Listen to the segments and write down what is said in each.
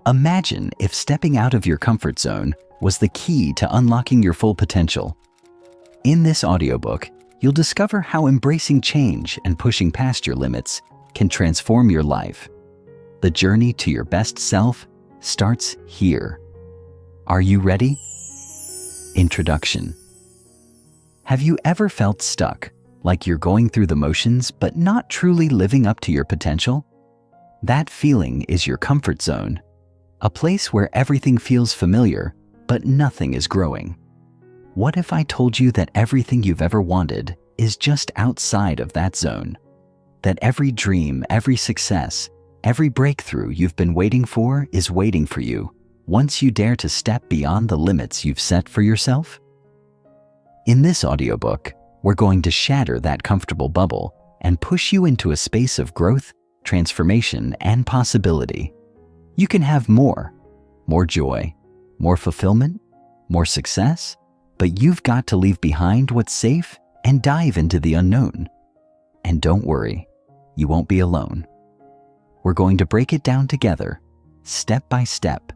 Imagine if stepping out of your comfort zone was the key to unlocking your full potential. In this audiobook, you'll discover how embracing change and pushing past your limits can transform your life. The journey to your best self starts here. Are you ready? Introduction. Have you ever felt stuck, like you're going through the motions but not truly living up to your potential? That feeling is your comfort zone, a place where everything feels familiar but nothing is growing. What if I told you that everything you've ever wanted is just outside of that zone? That every dream, every success, every breakthrough you've been waiting for is waiting for you once you dare to step beyond the limits you've set for yourself? In this audiobook, we're going to shatter that comfortable bubble and push you into a space of growth, transformation, and possibility. You can have more joy, more fulfillment, more success, but you've got to leave behind what's safe and dive into the unknown. And don't worry, you won't be alone. We're going to break it down together, step by step.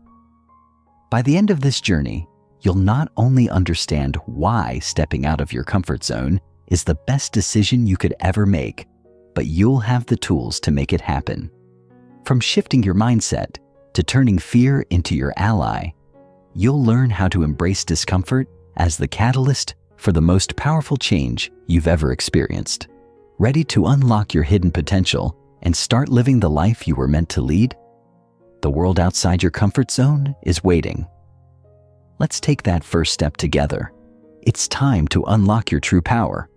By the end of this journey, you'll not only understand why stepping out of your comfort zone is the best decision you could ever make, but you'll have the tools to make it happen. From shifting your mindset to turning fear into your ally, you'll learn how to embrace discomfort as the catalyst for the most powerful change you've ever experienced. Ready to unlock your hidden potential and start living the life you were meant to lead? The world outside your comfort zone is waiting. Let's take that first step together. It's time to unlock your true power.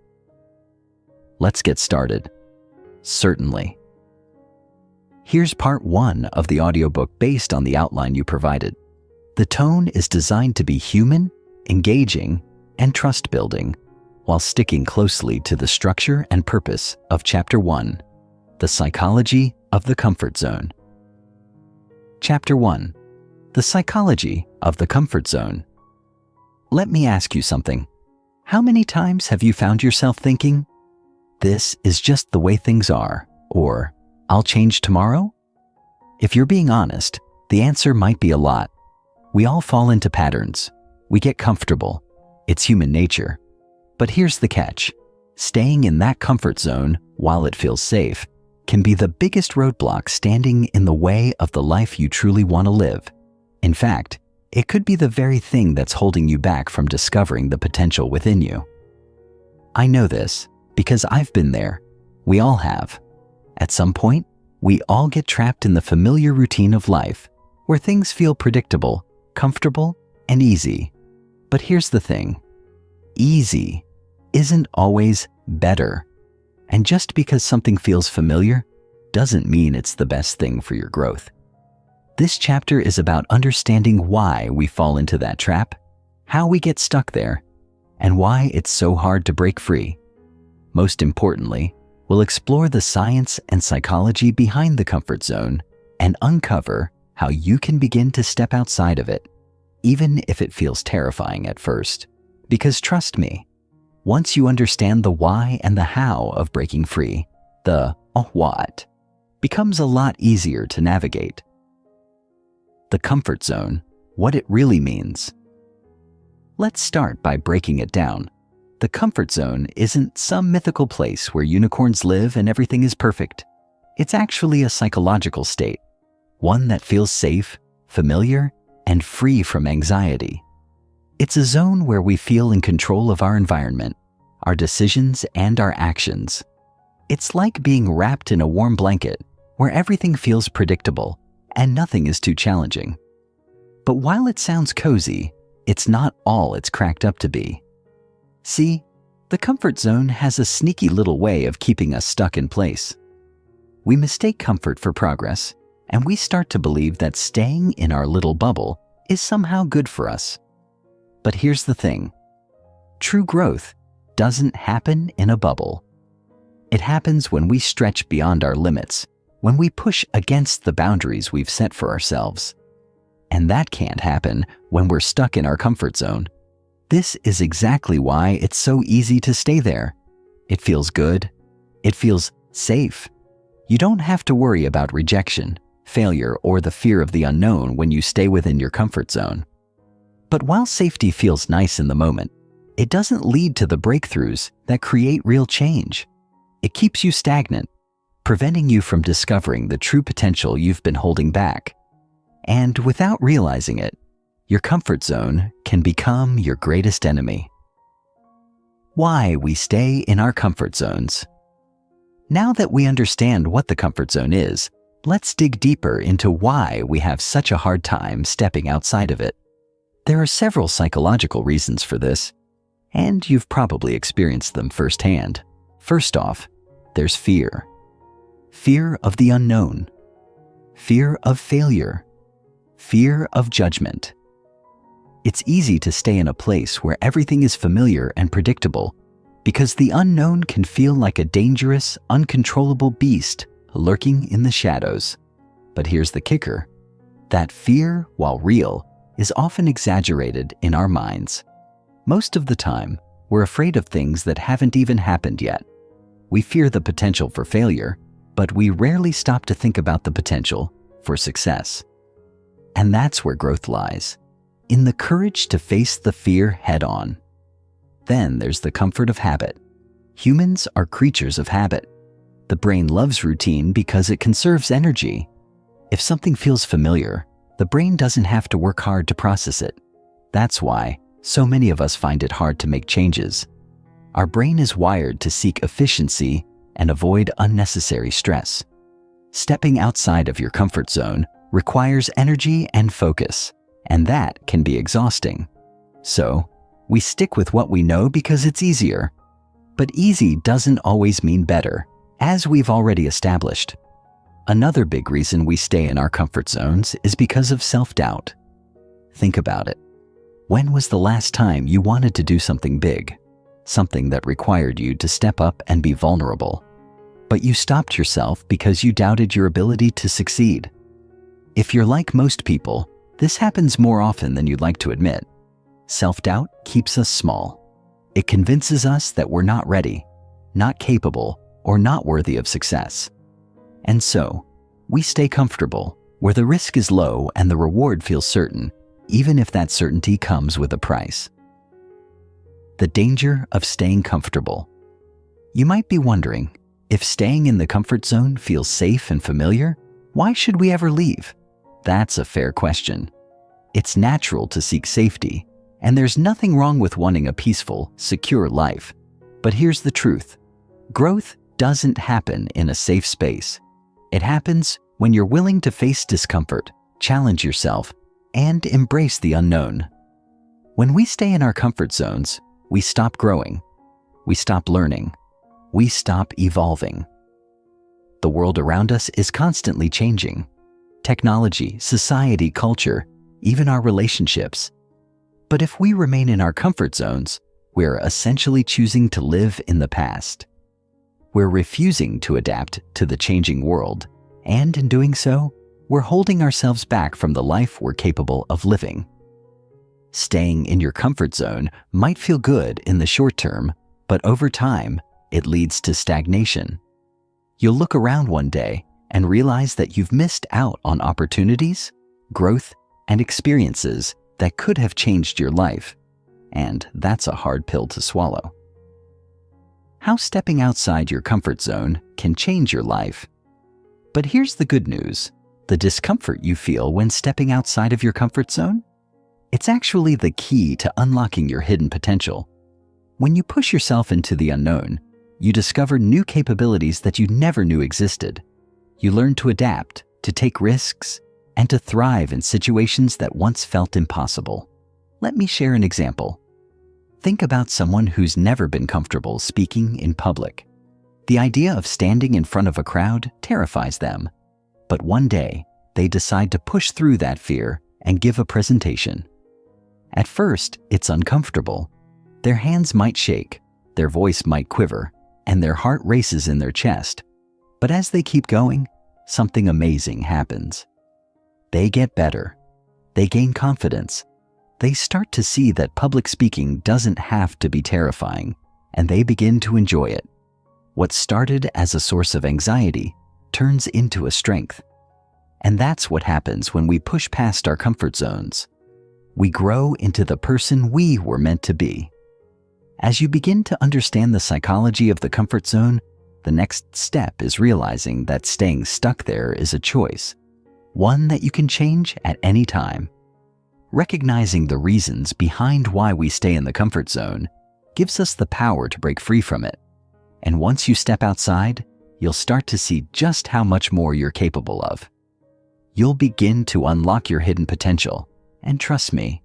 Let's get started. Certainly. Here's part 1 of the audiobook based on the outline you provided. The tone is designed to be human, engaging, and trust-building, while sticking closely to the structure and purpose of Chapter 1, The Psychology of the Comfort Zone. Chapter 1, The Psychology of the Comfort Zone. Let me ask you something. How many times have you found yourself thinking, "This is just the way things are," or "I'll change tomorrow"? If you're being honest, the answer might be a lot. We all fall into patterns. We get comfortable. It's human nature. But here's the catch. Staying in that comfort zone while it feels safe can be the biggest roadblock standing in the way of the life you truly want to live. In fact, it could be the very thing that's holding you back from discovering the potential within you. I know this because I've been there. We all have. At some point, we all get trapped in the familiar routine of life, where things feel predictable, comfortable, and easy. But here's the thing. Easy isn't always better. And just because something feels familiar doesn't mean it's the best thing for your growth. This chapter is about understanding why we fall into that trap, how we get stuck there, and why it's so hard to break free. Most importantly, we'll explore the science and psychology behind the comfort zone and uncover how you can begin to step outside of it, even if it feels terrifying at first. Because trust me, once you understand the why and the how of breaking free, the what becomes a lot easier to navigate. The comfort zone, what it really means. Let's start by breaking it down. The comfort zone isn't some mythical place where unicorns live and everything is perfect. It's actually a psychological state, one that feels safe, familiar, and free from anxiety. It's a zone where we feel in control of our environment, our decisions, and our actions. It's like being wrapped in a warm blanket where everything feels predictable and nothing is too challenging. But while it sounds cozy, it's not all it's cracked up to be. See, the comfort zone has a sneaky little way of keeping us stuck in place. We mistake comfort for progress, and we start to believe that staying in our little bubble is somehow good for us. But here's the thing. True growth doesn't happen in a bubble. It happens when we stretch beyond our limits, when we push against the boundaries we've set for ourselves. And that can't happen when we're stuck in our comfort zone. This is exactly why it's so easy to stay there. It feels good. It feels safe. You don't have to worry about rejection, failure, or the fear of the unknown when you stay within your comfort zone. But while safety feels nice in the moment, it doesn't lead to the breakthroughs that create real change. It keeps you stagnant, preventing you from discovering the true potential you've been holding back. And without realizing it, your comfort zone can become your greatest enemy. Why we stay in our comfort zones. Now that we understand what the comfort zone is, let's dig deeper into why we have such a hard time stepping outside of it. There are several psychological reasons for this, and you've probably experienced them firsthand. First off, there's fear. Fear of the unknown. Fear of failure. Fear of judgment. It's easy to stay in a place where everything is familiar and predictable because the unknown can feel like a dangerous, uncontrollable beast lurking in the shadows. But here's the kicker. That fear, while real, is often exaggerated in our minds. Most of the time, we're afraid of things that haven't even happened yet. We fear the potential for failure, but we rarely stop to think about the potential for success. And that's where growth lies, in the courage to face the fear head-on. Then there's the comfort of habit. Humans are creatures of habit. The brain loves routine because it conserves energy. If something feels familiar, the brain doesn't have to work hard to process it. That's why so many of us find it hard to make changes. Our brain is wired to seek efficiency and avoid unnecessary stress. Stepping outside of your comfort zone requires energy and focus, and that can be exhausting. So, we stick with what we know because it's easier. But easy doesn't always mean better, as we've already established. Another big reason we stay in our comfort zones is because of self-doubt. Think about it. When was the last time you wanted to do something big? Something that required you to step up and be vulnerable. But you stopped yourself because you doubted your ability to succeed. If you're like most people, this happens more often than you'd like to admit. Self-doubt keeps us small. It convinces us that we're not ready, not capable, or not worthy of success. And so, we stay comfortable, where the risk is low and the reward feels certain, even if that certainty comes with a price. The danger of staying comfortable. You might be wondering, if staying in the comfort zone feels safe and familiar, why should we ever leave? That's a fair question. It's natural to seek safety, and there's nothing wrong with wanting a peaceful, secure life. But here's the truth. Growth doesn't happen in a safe space. It happens when you're willing to face discomfort, challenge yourself, and embrace the unknown. When we stay in our comfort zones, we stop growing. We stop learning. We stop evolving. The world around us is constantly changing. Technology, society, culture, even our relationships. But if we remain in our comfort zones, we're essentially choosing to live in the past. We're refusing to adapt to the changing world, and in doing so, we're holding ourselves back from the life we're capable of living. Staying in your comfort zone might feel good in the short term, but over time, it leads to stagnation. You'll look around one day and realize that you've missed out on opportunities, growth, and experiences that could have changed your life, and that's a hard pill to swallow. How stepping outside your comfort zone can change your life. But here's the good news. The discomfort you feel when stepping outside of your comfort zone? It's actually the key to unlocking your hidden potential. When you push yourself into the unknown, you discover new capabilities that you never knew existed. You learn to adapt, to take risks, and to thrive in situations that once felt impossible. Let me share an example. Think about someone who's never been comfortable speaking in public. The idea of standing in front of a crowd terrifies them. But one day, they decide to push through that fear and give a presentation. At first, it's uncomfortable. Their hands might shake, their voice might quiver, and their heart races in their chest. But as they keep going, something amazing happens. They get better. They gain confidence. They start to see that public speaking doesn't have to be terrifying, and they begin to enjoy it. What started as a source of anxiety turns into a strength. And that's what happens when we push past our comfort zones. We grow into the person we were meant to be. As you begin to understand the psychology of the comfort zone, the next step is realizing that staying stuck there is a choice, one that you can change at any time. Recognizing the reasons behind why we stay in the comfort zone gives us the power to break free from it. And once you step outside, you'll start to see just how much more you're capable of. You'll begin to unlock your hidden potential, and trust me,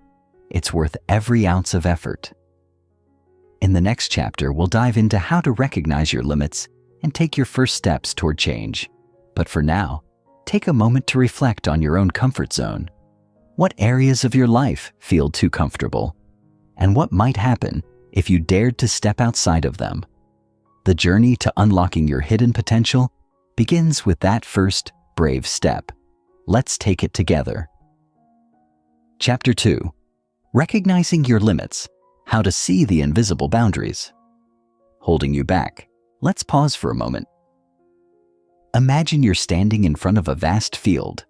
it's worth every ounce of effort. In the next chapter, we'll dive into how to recognize your limits and take your first steps toward change. But for now, take a moment to reflect on your own comfort zone. What areas of your life feel too comfortable? And what might happen if you dared to step outside of them? The journey to unlocking your hidden potential begins with that first brave step. Let's take it together. Chapter 2. Recognizing your limits. How to see the invisible boundaries holding you back. Let's pause for a moment. Imagine you're standing in front of a vast field.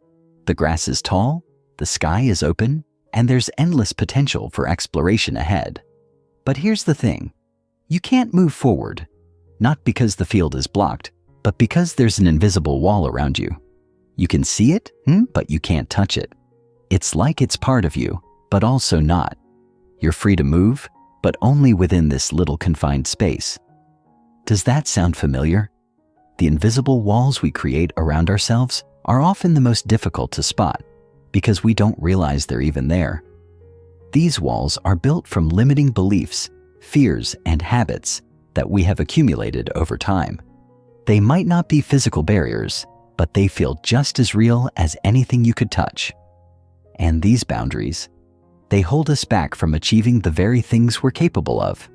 The grass is tall, the sky is open, and there's endless potential for exploration ahead. But here's the thing. You can't move forward, not because the field is blocked, but because there's an invisible wall around you. You can see it, but you can't touch it. It's like it's part of you, but also not. You're free to move, but only within this little confined space. Does that sound familiar? The invisible walls we create around ourselves are often the most difficult to spot because we don't realize they're even there. These walls are built from limiting beliefs, fears, and habits that we have accumulated over time. They might not be physical barriers, but they feel just as real as anything you could touch. And these boundaries, they hold us back from achieving the very things we're capable of.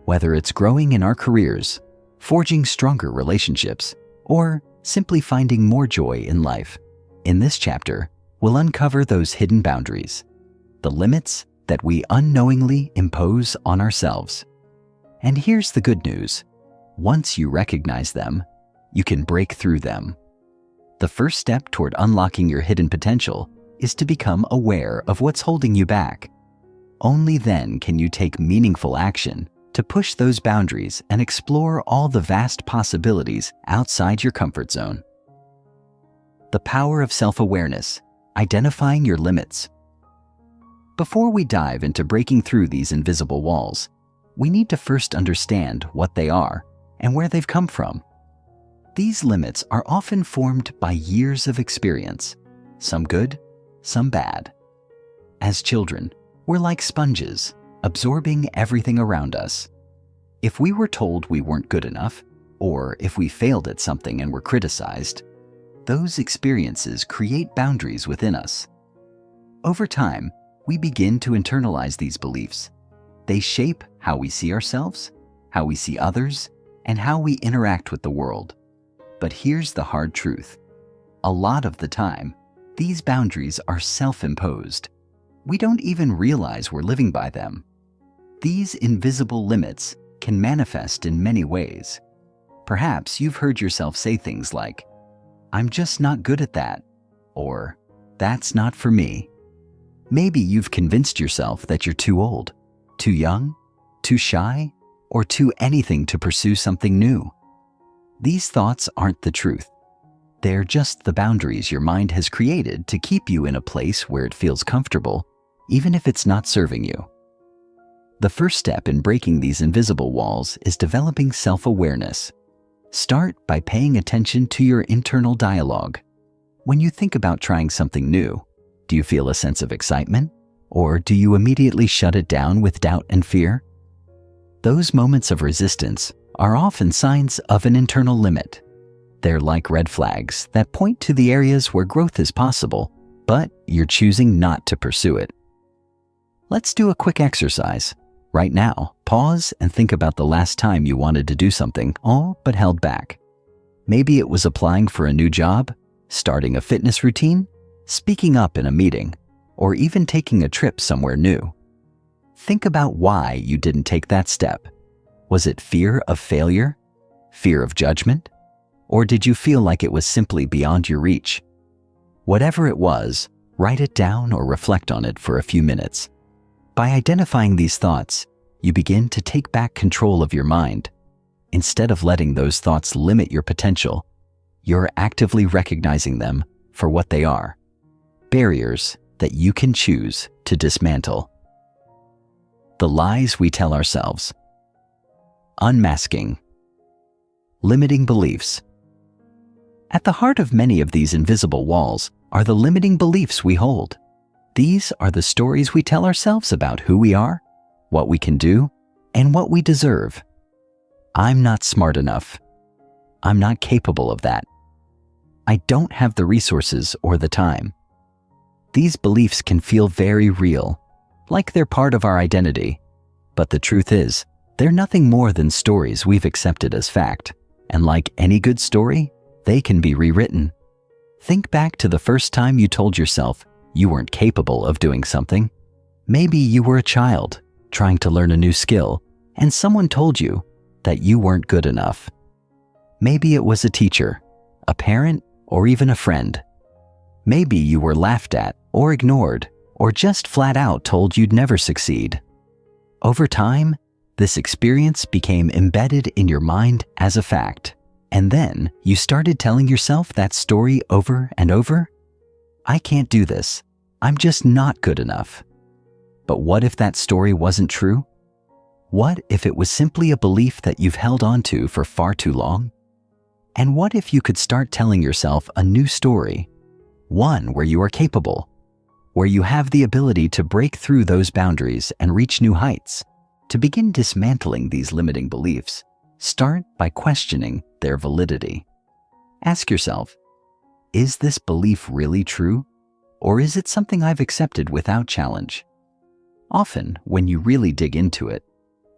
Whether it's growing in our careers, forging stronger relationships, or simply finding more joy in life. In this chapter, we'll uncover those hidden boundaries, the limits that we unknowingly impose on ourselves. And here's the good news. Once you recognize them, you can break through them. The first step toward unlocking your hidden potential is to become aware of what's holding you back. Only then can you take meaningful action to push those boundaries and explore all the vast possibilities outside your comfort zone. The power of self-awareness, identifying your limits. Before we dive into breaking through these invisible walls, we need to first understand what they are and where they've come from. These limits are often formed by years of experience, some good, some bad. As children, we're like sponges, absorbing everything around us. If we were told we weren't good enough, or if we failed at something and were criticized, those experiences create boundaries within us. Over time, we begin to internalize these beliefs. They shape how we see ourselves, how we see others, and how we interact with the world. But here's the hard truth. A lot of the time, these boundaries are self-imposed. We don't even realize we're living by them. These invisible limits can manifest in many ways. Perhaps you've heard yourself say things like, "I'm just not good at that," or "That's not for me." Maybe you've convinced yourself that you're too old, too young, too shy, or too anything to pursue something new. These thoughts aren't the truth. They're just the boundaries your mind has created to keep you in a place where it feels comfortable, even if it's not serving you. The first step in breaking these invisible walls is developing self-awareness. Start by paying attention to your internal dialogue. When you think about trying something new, do you feel a sense of excitement? Or do you immediately shut it down with doubt and fear? Those moments of resistance are often signs of an internal limit. They're like red flags that point to the areas where growth is possible, but you're choosing not to pursue it. Let's do a quick exercise. Right now, pause and think about the last time you wanted to do something, but held back. Maybe it was applying for a new job, starting a fitness routine, speaking up in a meeting, or even taking a trip somewhere new. Think about why you didn't take that step. Was it fear of failure? Fear of judgment? Or did you feel like it was simply beyond your reach? Whatever it was, write it down or reflect on it for a few minutes. By identifying these thoughts, you begin to take back control of your mind. Instead of letting those thoughts limit your potential, you're actively recognizing them for what they are: barriers that you can choose to dismantle. The lies we tell ourselves. Unmasking. Limiting beliefs. At the heart of many of these invisible walls are the limiting beliefs we hold. These are the stories we tell ourselves about who we are, what we can do, and what we deserve. I'm not smart enough. I'm not capable of that. I don't have the resources or the time. These beliefs can feel very real, like they're part of our identity. But the truth is, they're nothing more than stories we've accepted as fact. And like any good story, they can be rewritten. Think back to the first time you told yourself you weren't capable of doing something. Maybe you were a child trying to learn a new skill, and someone told you that you weren't good enough. Maybe it was a teacher, a parent, or even a friend. Maybe you were laughed at or ignored, or just flat out told you'd never succeed. Over time, this experience became embedded in your mind as a fact, and then you started telling yourself that story over and over. I can't do this. I'm just not good enough. But what if that story wasn't true? What if it was simply a belief that you've held on to for far too long? And what if you could start telling yourself a new story, one where you are capable, where you have the ability to break through those boundaries and reach new heights? To begin dismantling these limiting beliefs, start by questioning their validity. Ask yourself, is this belief really true? Or is it something I've accepted without challenge? Often, when you really dig into it,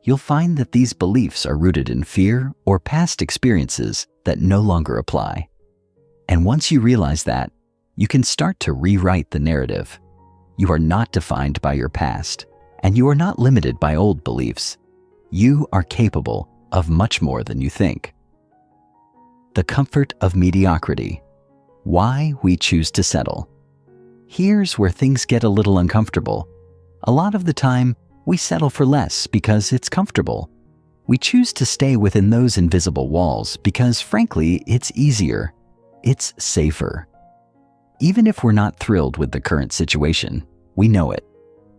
you'll find that these beliefs are rooted in fear or past experiences that no longer apply. And once you realize that, you can start to rewrite the narrative. You are not defined by your past, and you are not limited by old beliefs. You are capable of much more than you think. The comfort of mediocrity. Why we choose to settle. Here's where things get a little uncomfortable. A lot of the time, we settle for less because it's comfortable. We choose to stay within those invisible walls because, frankly, it's easier. It's safer. Even if we're not thrilled with the current situation, we know it.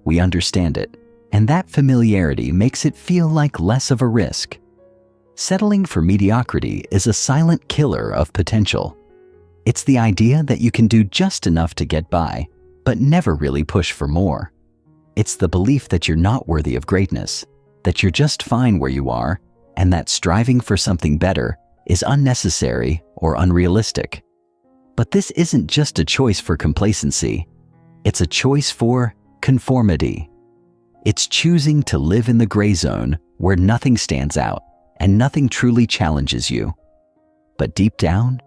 We understand it. And that familiarity makes it feel like less of a risk. Settling for mediocrity is a silent killer of potential. It's the idea that you can do just enough to get by, but never really push for more. It's the belief that you're not worthy of greatness, that you're just fine where you are, and that striving for something better is unnecessary or unrealistic. But this isn't just a choice for complacency. It's a choice for conformity. It's choosing to live in the gray zone where nothing stands out and nothing truly challenges you. But deep down,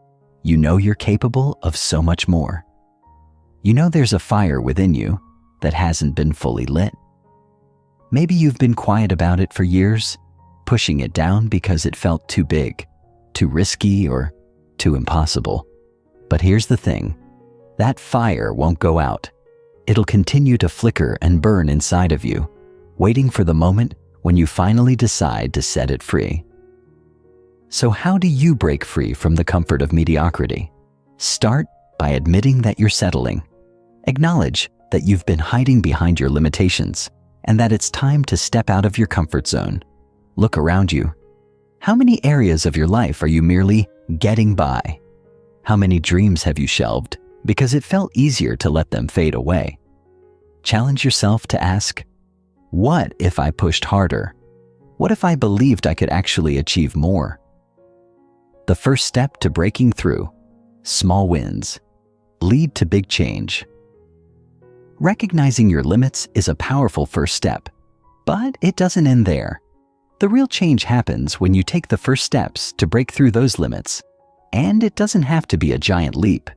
you know you're capable of so much more. You know there's a fire within you that hasn't been fully lit. Maybe you've been quiet about it for years, pushing it down because it felt too big, too risky, or too impossible. But here's the thing, that fire won't go out. It'll continue to flicker and burn inside of you, waiting for the moment when you finally decide to set it free. So how do you break free from the comfort of mediocrity? Start by admitting that you're settling. Acknowledge that you've been hiding behind your limitations and that it's time to step out of your comfort zone. Look around you. How many areas of your life are you merely getting by? How many dreams have you shelved because it felt easier to let them fade away? Challenge yourself to ask, what if I pushed harder? What if I believed I could actually achieve more? The first step to breaking through, small wins, lead to big change. Recognizing your limits is a powerful first step, but it doesn't end there. The real change happens when you take the first steps to break through those limits, and it doesn't have to be a giant leap.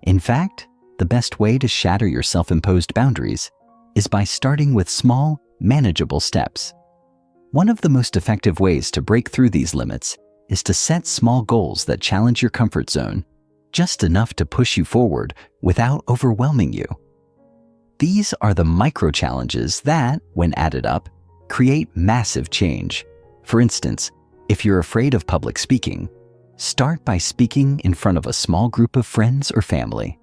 In fact, the best way to shatter your self-imposed boundaries is by starting with small, manageable steps. One of the most effective ways to break through these limits is to set small goals that challenge your comfort zone, just enough to push you forward without overwhelming you. These are the micro-challenges that, when added up, create massive change. For instance, if you're afraid of public speaking, start by speaking in front of a small group of friends or family.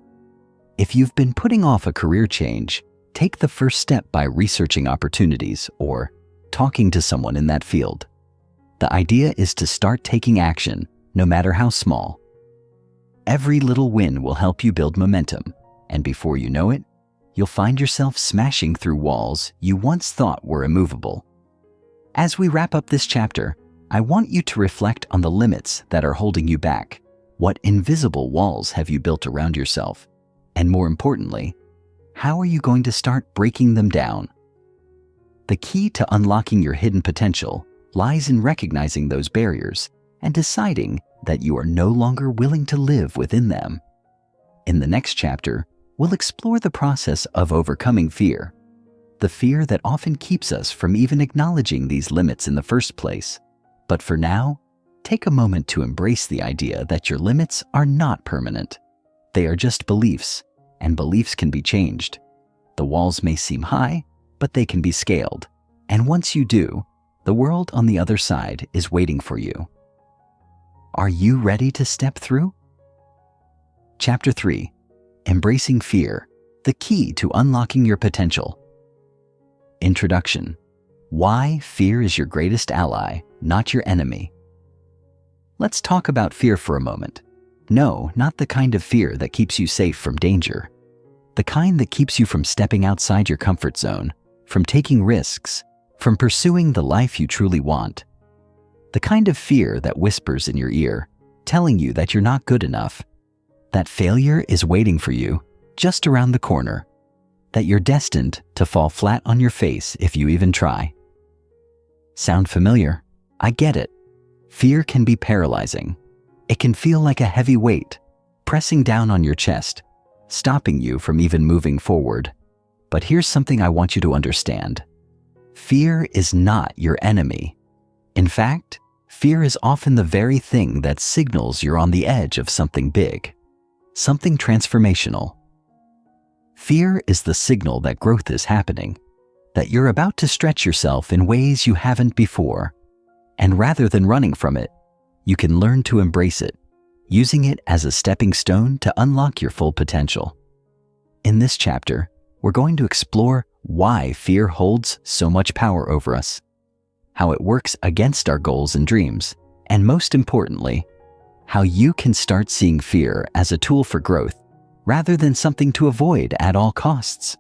If you've been putting off a career change, take the first step by researching opportunities or talking to someone in that field. The idea is to start taking action, no matter how small. Every little win will help you build momentum, and before you know it, you'll find yourself smashing through walls you once thought were immovable. As we wrap up this chapter, I want you to reflect on the limits that are holding you back. What invisible walls have you built around yourself? And more importantly, how are you going to start breaking them down? The key to unlocking your hidden potential lies in recognizing those barriers and deciding that you are no longer willing to live within them. In the next chapter, we'll explore the process of overcoming fear, the fear that often keeps us from even acknowledging these limits in the first place. But for now, take a moment to embrace the idea that your limits are not permanent. They are just beliefs, and beliefs can be changed. The walls may seem high, but they can be scaled. And once you do, the world on the other side is waiting for you. Are you ready to step through? Chapter 3: Embracing Fear, the Key to Unlocking Your Potential. Introduction: Why fear is your greatest ally, not your enemy. Let's talk about fear for a moment. No, not the kind of fear that keeps you safe from danger. The kind that keeps you from stepping outside your comfort zone, from taking risks, from pursuing the life you truly want. The kind of fear that whispers in your ear, telling you that you're not good enough, that failure is waiting for you just around the corner, that you're destined to fall flat on your face if you even try. Sound familiar? I get it. Fear can be paralyzing. It can feel like a heavy weight, pressing down on your chest, stopping you from even moving forward. But here's something I want you to understand. Fear is not your enemy. In fact, fear is often the very thing that signals you're on the edge of something big, something transformational. Fear is the signal that growth is happening, that you're about to stretch yourself in ways you haven't before. And rather than running from it, you can learn to embrace it, using it as a stepping stone to unlock your full potential. In this chapter, we're going to explore why fear holds so much power over us, how it works against our goals and dreams, and most importantly, how you can start seeing fear as a tool for growth rather than something to avoid at all costs.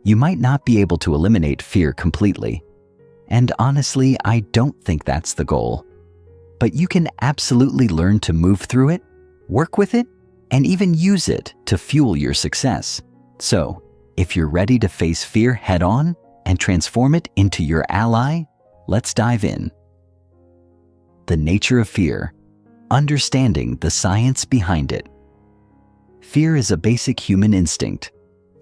You might not be able to eliminate fear completely, and honestly, I don't think that's the goal. But you can absolutely learn to move through it, work with it, and even use it to fuel your success. So, if you're ready to face fear head-on and transform it into your ally, let's dive in. The nature of fear: understanding the science behind it. Fear is a basic human instinct.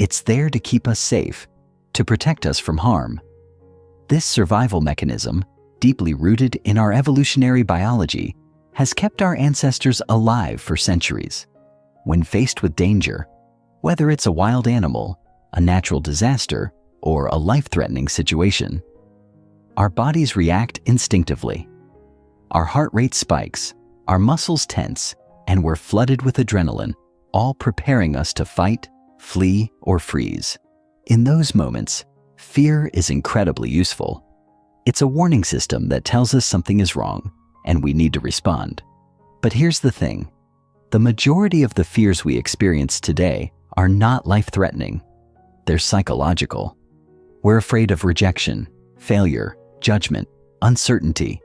It's there to keep us safe, to protect us from harm. This survival mechanism, deeply rooted in our evolutionary biology, has kept our ancestors alive for centuries. When faced with danger, whether it's a wild animal, a natural disaster, or a life-threatening situation, our bodies react instinctively. Our heart rate spikes, our muscles tense, and we're flooded with adrenaline, all preparing us to fight, flee, or freeze. In those moments, fear is incredibly useful. It's a warning system that tells us something is wrong, and we need to respond. But here's the thing. The majority of the fears we experience today are not life-threatening. They're psychological. We're afraid of rejection, failure, judgment, uncertainty,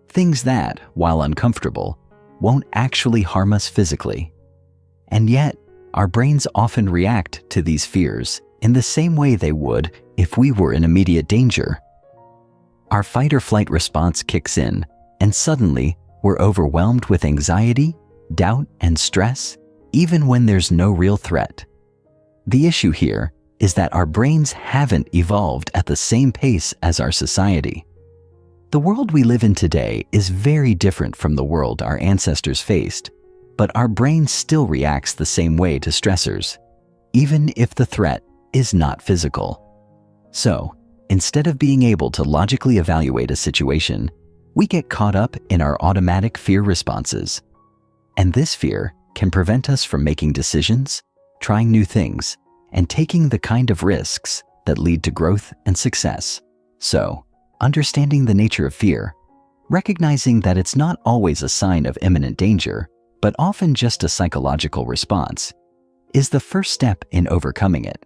things that, while uncomfortable, won't actually harm us physically. And yet, our brains often react to these fears in the same way they would if we were in immediate danger. Our fight or flight response kicks in, and suddenly we're overwhelmed with anxiety, doubt, and stress, even when there's no real threat. The issue here is that our brains haven't evolved at the same pace as our society. The world we live in today is very different from the world our ancestors faced, but our brain still reacts the same way to stressors, even if the threat is not physical. So, instead of being able to logically evaluate a situation, we get caught up in our automatic fear responses. And this fear can prevent us from making decisions, trying new things, and taking the kind of risks that lead to growth and success. So, understanding the nature of fear, recognizing that it's not always a sign of imminent danger, but often just a psychological response, is the first step in overcoming it.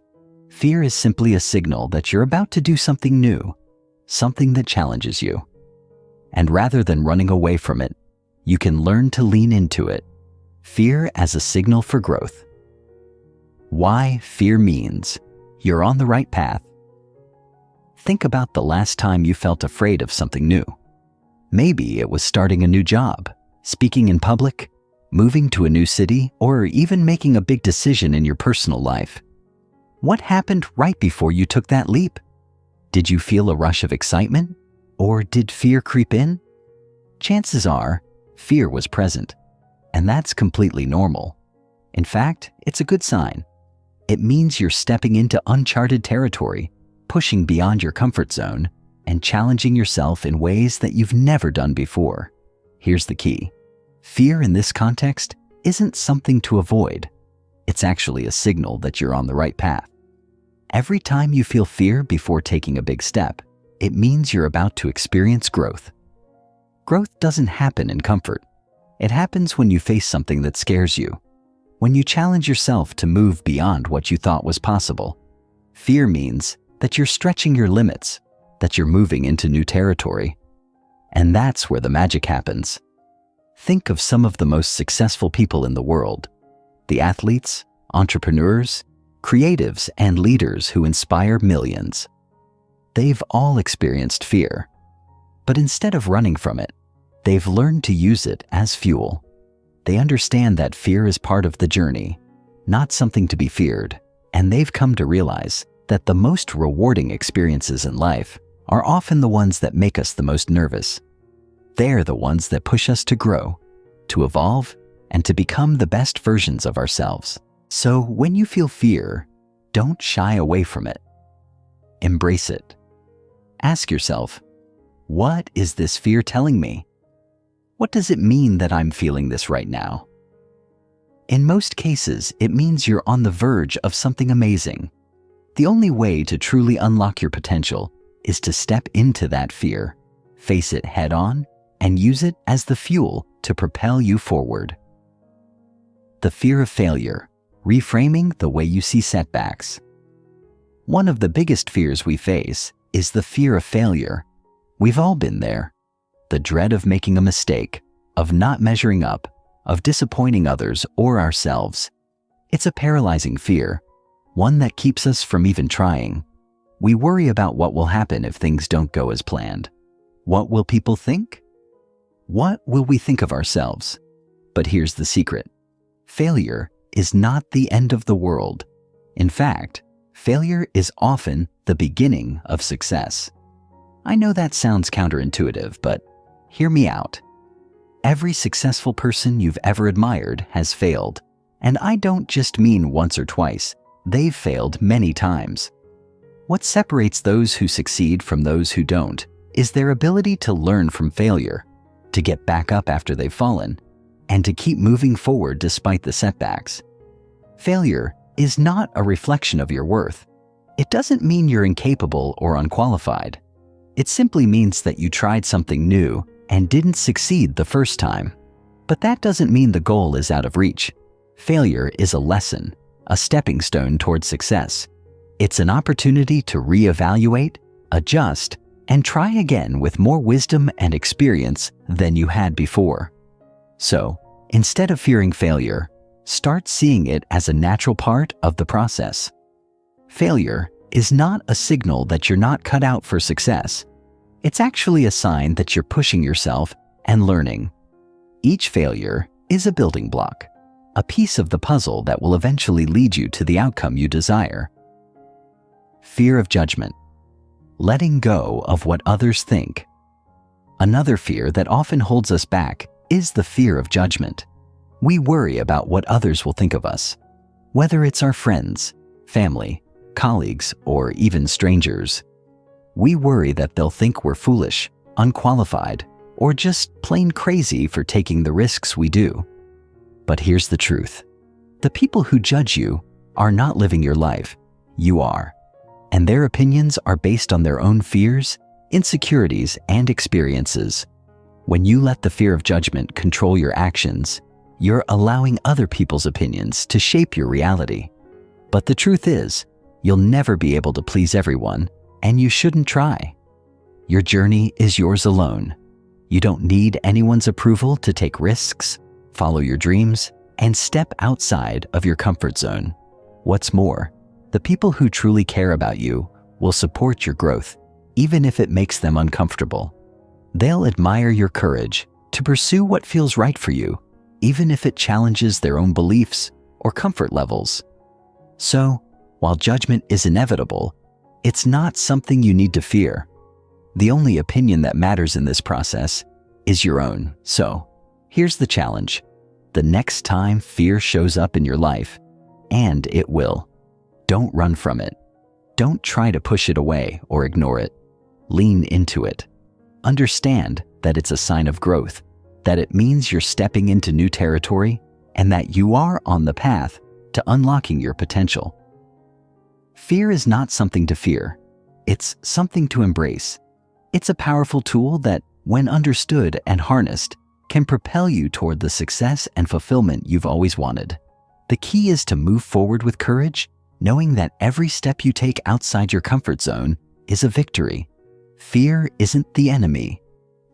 Fear is simply a signal that you're about to do something new, something that challenges you. And rather than running away from it, you can learn to lean into it. Fear as a signal for growth. Why fear means you're on the right path. Think about the last time you felt afraid of something new. Maybe it was starting a new job, speaking in public, moving to a new city, or even making a big decision in your personal life. What happened right before you took that leap? Did you feel a rush of excitement? Or did fear creep in? Chances are, fear was present, and that's completely normal. In fact, it's a good sign. It means you're stepping into uncharted territory, pushing beyond your comfort zone, and challenging yourself in ways that you've never done before. Here's the key. Fear in this context isn't something to avoid. It's actually a signal that you're on the right path. Every time you feel fear before taking a big step, it means you're about to experience growth. Growth doesn't happen in comfort. It happens when you face something that scares you, when you challenge yourself to move beyond what you thought was possible. Fear means that you're stretching your limits, that you're moving into new territory. And that's where the magic happens. Think of some of the most successful people in the world, the athletes, entrepreneurs, creatives, and leaders who inspire millions. They've all experienced fear, but instead of running from it, they've learned to use it as fuel. They understand that fear is part of the journey, not something to be feared, and they've come to realize that the most rewarding experiences in life are often the ones that make us the most nervous. They're the ones that push us to grow, to evolve, and to become the best versions of ourselves. So when you feel fear, don't shy away from it. Embrace it. Ask yourself, what is this fear telling me? What does it mean that I'm feeling this right now? In most cases, it means you're on the verge of something amazing. The only way to truly unlock your potential is to step into that fear, face it head on, and use it as the fuel to propel you forward. The fear of failure, reframing the way you see setbacks. One of the biggest fears we face is the fear of failure. We've all been there. The dread of making a mistake, of not measuring up, of disappointing others or ourselves. It's a paralyzing fear, one that keeps us from even trying. We worry about what will happen if things don't go as planned. What will people think? What will we think of ourselves? But here's the secret. Failure is not the end of the world. In fact, failure is often the beginning of success. I know that sounds counterintuitive, but hear me out. Every successful person you've ever admired has failed. And I don't just mean once or twice. They've failed many times. What separates those who succeed from those who don't is their ability to learn from failure, to get back up after they've fallen, and to keep moving forward despite the setbacks. Failure is not a reflection of your worth. It doesn't mean you're incapable or unqualified. It simply means that you tried something new and didn't succeed the first time. But that doesn't mean the goal is out of reach. Failure is a lesson, a stepping stone towards success. It's an opportunity to reevaluate, adjust, and try again with more wisdom and experience than you had before. So, instead of fearing failure, start seeing it as a natural part of the process. Failure is not a signal that you're not cut out for success. It's actually a sign that you're pushing yourself and learning. Each failure is a building block, a piece of the puzzle that will eventually lead you to the outcome you desire. Fear of judgment. Letting go of what others think. Another fear that often holds us back is the fear of judgment. We worry about what others will think of us, whether it's our friends, family, colleagues, or even strangers. We worry that they'll think we're foolish, unqualified, or just plain crazy for taking the risks we do. But here's the truth. The people who judge you are not living your life. You are. And their opinions are based on their own fears, insecurities, and experiences. When you let the fear of judgment control your actions, you're allowing other people's opinions to shape your reality. But the truth is, you'll never be able to please everyone, and you shouldn't try. Your journey is yours alone. You don't need anyone's approval to take risks, follow your dreams, and step outside of your comfort zone. What's more, the people who truly care about you will support your growth, even if it makes them uncomfortable. They'll admire your courage to pursue what feels right for you, even if it challenges their own beliefs or comfort levels. So, while judgment is inevitable, it's not something you need to fear. The only opinion that matters in this process is your own. So, here's the challenge. The next time fear shows up in your life, and it will, don't run from it. Don't try to push it away or ignore it. Lean into it. Understand that it's a sign of growth, that it means you're stepping into new territory, and that you are on the path to unlocking your potential. Fear is not something to fear. It's something to embrace. It's a powerful tool that, when understood and harnessed, can propel you toward the success and fulfillment you've always wanted. The key is to move forward with courage, knowing that every step you take outside your comfort zone is a victory. Fear isn't the enemy.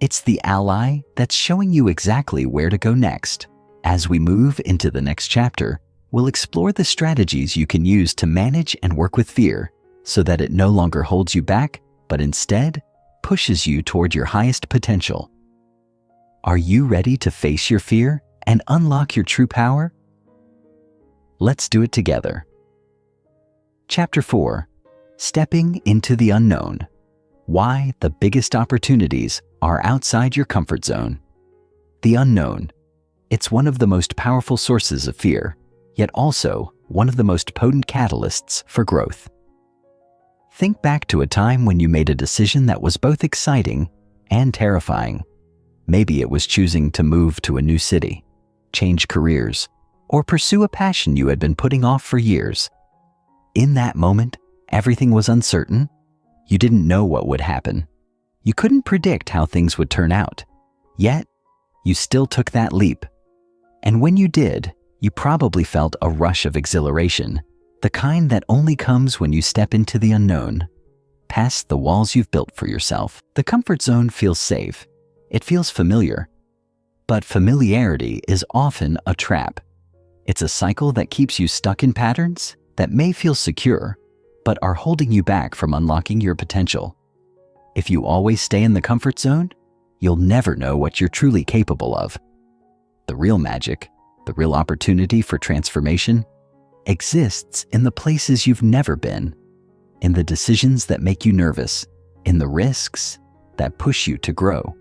It's the ally that's showing you exactly where to go next. As we move into the next chapter, we'll explore the strategies you can use to manage and work with fear so that it no longer holds you back, but instead pushes you toward your highest potential. Are you ready to face your fear and unlock your true power? Let's do it together. Chapter 4. Stepping into the unknown. Why the biggest opportunities are outside your comfort zone. The unknown. It's one of the most powerful sources of fear, yet also one of the most potent catalysts for growth. Think back to a time when you made a decision that was both exciting and terrifying. Maybe it was choosing to move to a new city, change careers, or pursue a passion you had been putting off for years. In that moment, everything was uncertain. You didn't know what would happen. You couldn't predict how things would turn out. Yet, you still took that leap. And when you did, you probably felt a rush of exhilaration, the kind that only comes when you step into the unknown, past the walls you've built for yourself. The comfort zone feels safe. It feels familiar. But familiarity is often a trap. It's a cycle that keeps you stuck in patterns that may feel secure, but are holding you back from unlocking your potential. If you always stay in the comfort zone, you'll never know what you're truly capable of. The real magic, the real opportunity for transformation, exists in the places you've never been, in the decisions that make you nervous, in the risks that push you to grow.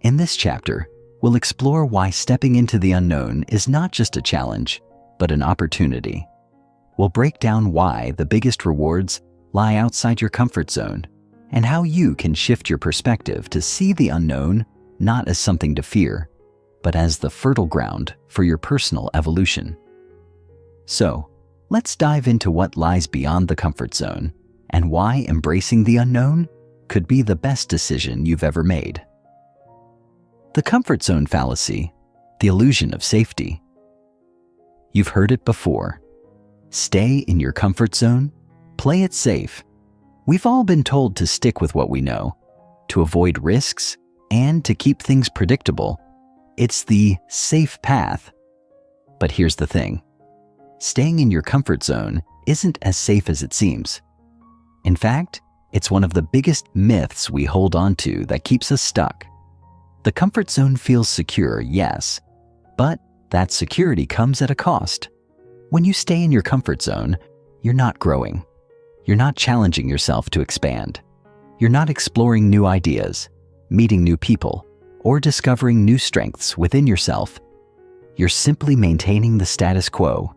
In this chapter, we'll explore why stepping into the unknown is not just a challenge, but an opportunity. We'll break down why the biggest rewards lie outside your comfort zone, and how you can shift your perspective to see the unknown not as something to fear, but as the fertile ground for your personal evolution. So, let's dive into what lies beyond the comfort zone, and why embracing the unknown could be the best decision you've ever made. The comfort zone fallacy, the illusion of safety. You've heard it before. Stay in your comfort zone, play it safe. We've all been told to stick with what we know, to avoid risks, and to keep things predictable. It's the safe path. But here's the thing. Staying in your comfort zone isn't as safe as it seems. In fact, it's one of the biggest myths we hold on to that keeps us stuck. The comfort zone feels secure, yes, but that security comes at a cost. When you stay in your comfort zone, you're not growing. You're not challenging yourself to expand. You're not exploring new ideas, meeting new people, or discovering new strengths within yourself. you're simply maintaining the status quo.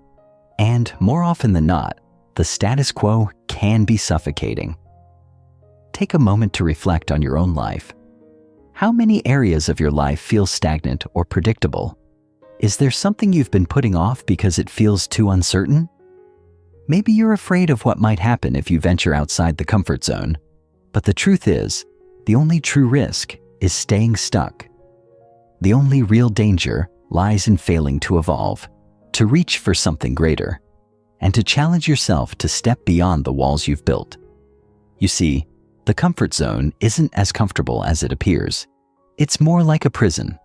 And more often than not, the status quo can be suffocating. Take a moment to reflect on your own life. How many areas of your life feel stagnant or predictable? Is there something you've been putting off because it feels too uncertain? Maybe you're afraid of what might happen if you venture outside the comfort zone. But the truth is, the only true risk is staying stuck. The only real danger lies in failing to evolve, to reach for something greater, and to challenge yourself to step beyond the walls you've built. You see, the comfort zone isn't as comfortable as it appears. It's more like a prison,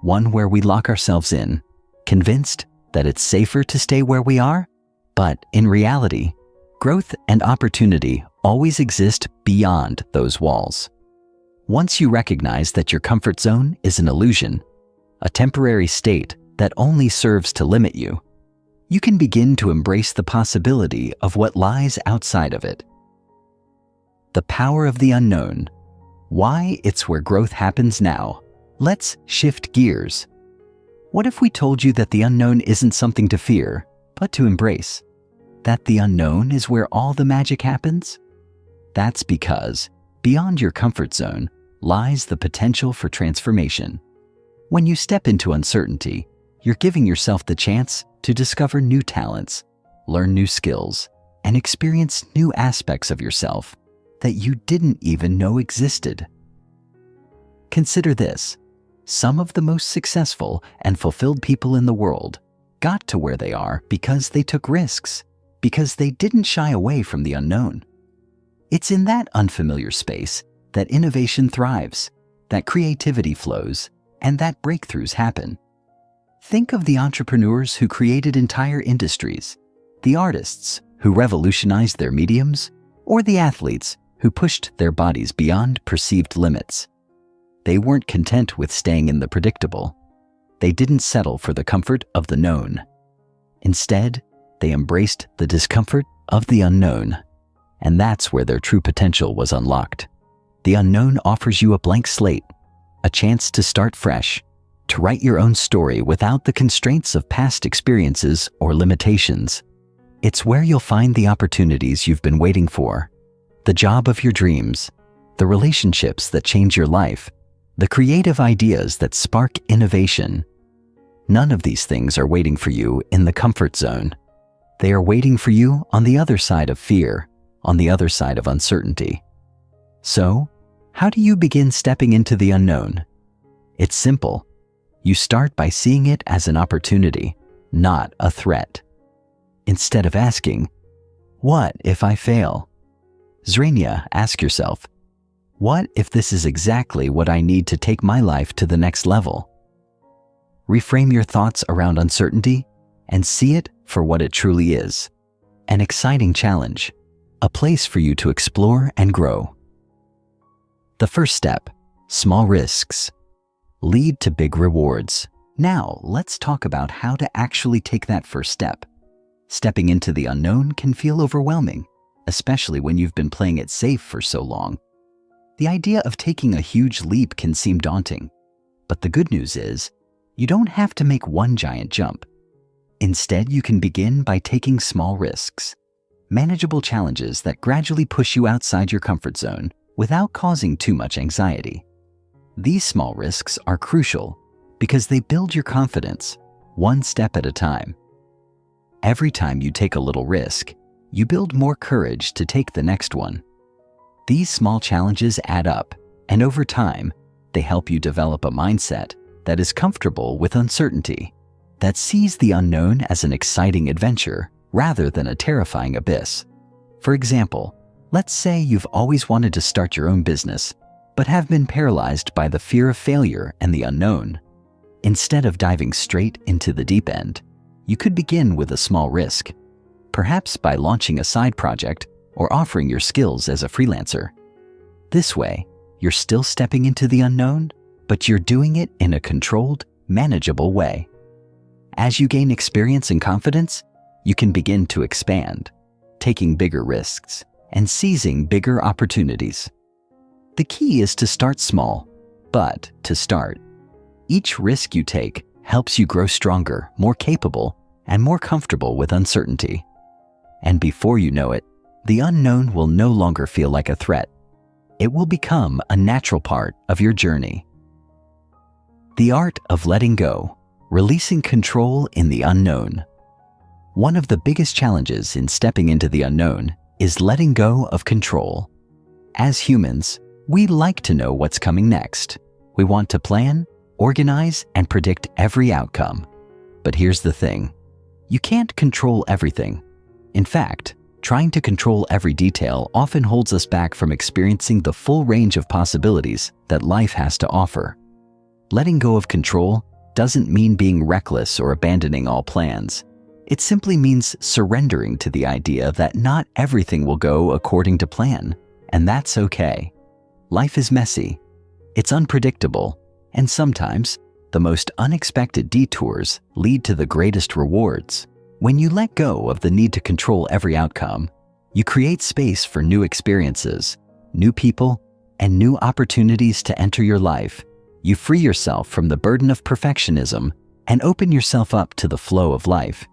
one where we lock ourselves in, convinced that it's safer to stay where we are. But in reality, growth and opportunity always exist beyond those walls. Once you recognize that your comfort zone is an illusion, a temporary state that only serves to limit you, you can begin to embrace the possibility of what lies outside of it. The power of the unknown. Why it's where growth happens now. Let's shift gears. What if we told you that the unknown isn't something to fear, but to embrace? That the unknown is where all the magic happens? That's because beyond your comfort zone lies the potential for transformation. When you step into uncertainty, you're giving yourself the chance to discover new talents, learn new skills, and experience new aspects of yourself that you didn't even know existed. Consider this. Some of the most successful and fulfilled people in the world got to where they are because they took risks, because they didn't shy away from the unknown. It's in that unfamiliar space that innovation thrives, that creativity flows, and that breakthroughs happen. Think of the entrepreneurs who created entire industries, the artists who revolutionized their mediums, or the athletes who pushed their bodies beyond perceived limits. They weren't content with staying in the predictable. They didn't settle for the comfort of the known. Instead, they embraced the discomfort of the unknown. And that's where their true potential was unlocked. The unknown offers you a blank slate, a chance to start fresh, to write your own story without the constraints of past experiences or limitations. It's where you'll find the opportunities you've been waiting for, the job of your dreams, the relationships that change your life, the creative ideas that spark innovation. None of these things are waiting for you in the comfort zone. They are waiting for you on the other side of fear, on the other side of uncertainty. So, how do you begin stepping into the unknown? It's simple. You start by seeing it as an opportunity, not a threat. Instead of asking, "What if I fail?" Zrania, ask yourself, "What if this is exactly what I need to take my life to the next level?" Reframe your thoughts around uncertainty and see it for what it truly is, an exciting challenge, a place for you to explore and grow. The first step, small risks, lead to big rewards. Now, let's talk about how to actually take that first step. Stepping into the unknown can feel overwhelming, especially when you've been playing it safe for so long. The idea of taking a huge leap can seem daunting, but the good news is, you don't have to make one giant jump. Instead, you can begin by taking small risks, manageable challenges that gradually push you outside your comfort zone without causing too much anxiety. These small risks are crucial because they build your confidence, one step at a time. Every time you take a little risk, you build more courage to take the next one. These small challenges add up, and over time, they help you develop a mindset that is comfortable with uncertainty, that sees the unknown as an exciting adventure rather than a terrifying abyss. For example, let's say you've always wanted to start your own business, but have been paralyzed by the fear of failure and the unknown. Instead of diving straight into the deep end, you could begin with a small risk, perhaps by launching a side project or offering your skills as a freelancer. This way, you're still stepping into the unknown, but you're doing it in a controlled, manageable way. As you gain experience and confidence, you can begin to expand, taking bigger risks and seizing bigger opportunities. The key is to start small, but to start. Each risk you take helps you grow stronger, more capable, and more comfortable with uncertainty. And before you know it, the unknown will no longer feel like a threat. It will become a natural part of your journey. The art of letting go, releasing control in the unknown. One of the biggest challenges in stepping into the unknown is letting go of control. As humans, we like to know what's coming next. We want to plan, organize, and predict every outcome. But here's the thing. You can't control everything. In fact, trying to control every detail often holds us back from experiencing the full range of possibilities that life has to offer. Letting go of control doesn't mean being reckless or abandoning all plans. It simply means surrendering to the idea that not everything will go according to plan, and that's okay. Life is messy, it's unpredictable, and sometimes the most unexpected detours lead to the greatest rewards. When you let go of the need to control every outcome, you create space for new experiences, new people, and new opportunities to enter your life. You free yourself from the burden of perfectionism and open yourself up to the flow of life.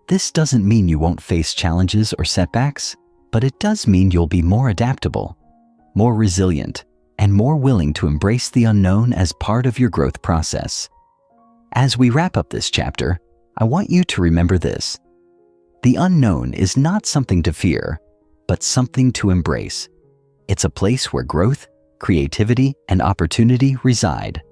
This doesn't mean you won't face challenges or setbacks, but it does mean you'll be more adaptable, more resilient, and more willing to embrace the unknown as part of your growth process. As we wrap up this chapter, I want you to remember this. The unknown is not something to fear, but something to embrace. It's a place where growth, creativity, and opportunity reside.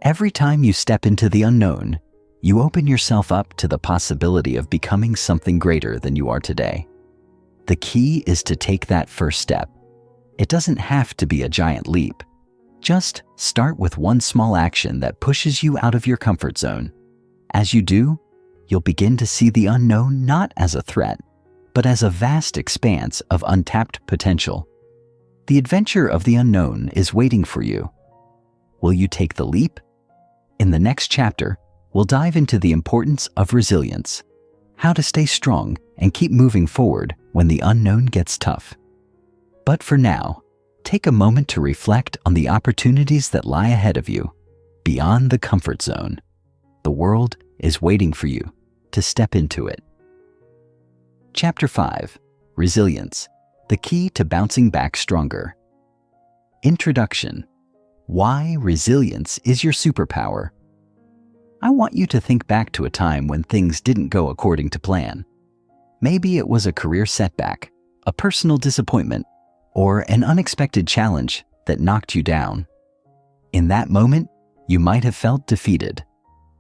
Every time you step into the unknown, you open yourself up to the possibility of becoming something greater than you are today. The key is to take that first step. It doesn't have to be a giant leap. Just start with one small action that pushes you out of your comfort zone. As you do, you'll begin to see the unknown not as a threat, but as a vast expanse of untapped potential. The adventure of the unknown is waiting for you. Will you take the leap? In the next chapter, we'll dive into the importance of resilience, how to stay strong and keep moving forward when the unknown gets tough. But for now, take a moment to reflect on the opportunities that lie ahead of you, beyond the comfort zone. The world is waiting for you to step into it. Chapter 5: Resilience, the key to bouncing back stronger. Introduction: Why resilience is your superpower. I want you to think back to a time when things didn't go according to plan. Maybe it was a career setback, a personal disappointment, or an unexpected challenge that knocked you down. In that moment, you might have felt defeated.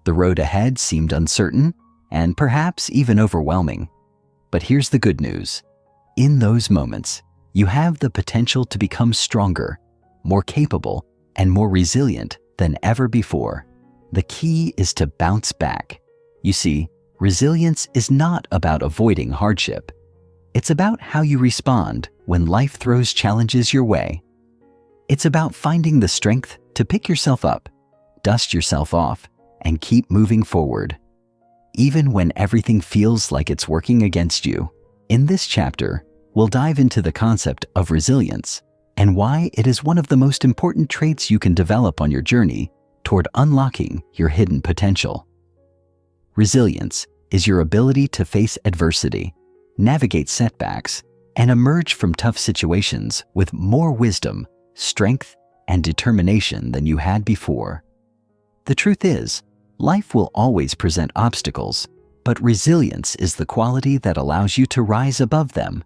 The road ahead seemed uncertain and perhaps even overwhelming. But here's the good news. In those moments, you have the potential to become stronger, more capable, and more resilient than ever before. The key is to bounce back. You see, resilience is not about avoiding hardship. It's about how you respond when life throws challenges your way. It's about finding the strength to pick yourself up, dust yourself off, and keep moving forward. Even when everything feels like it's working against you. In this chapter, we'll dive into the concept of resilience and why it is one of the most important traits you can develop on your journey toward unlocking your hidden potential. Resilience is your ability to face adversity, navigate setbacks, and emerge from tough situations with more wisdom, strength, and determination than you had before. The truth is, life will always present obstacles, but resilience is the quality that allows you to rise above them.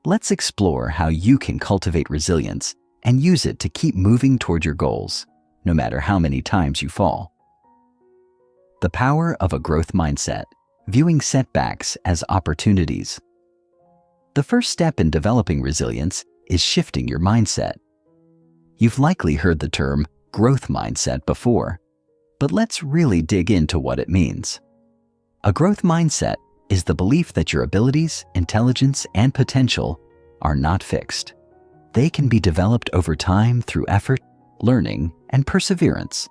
Let's explore how you can cultivate resilience and use it to keep moving toward your goals, no matter how many times you fall. The power of a growth mindset, viewing setbacks as opportunities. The first step in developing resilience is shifting your mindset. You've likely heard the term growth mindset before, but let's really dig into what it means. A growth mindset is the belief that your abilities, intelligence, and potential are not fixed. They can be developed over time through effort, learning, and perseverance.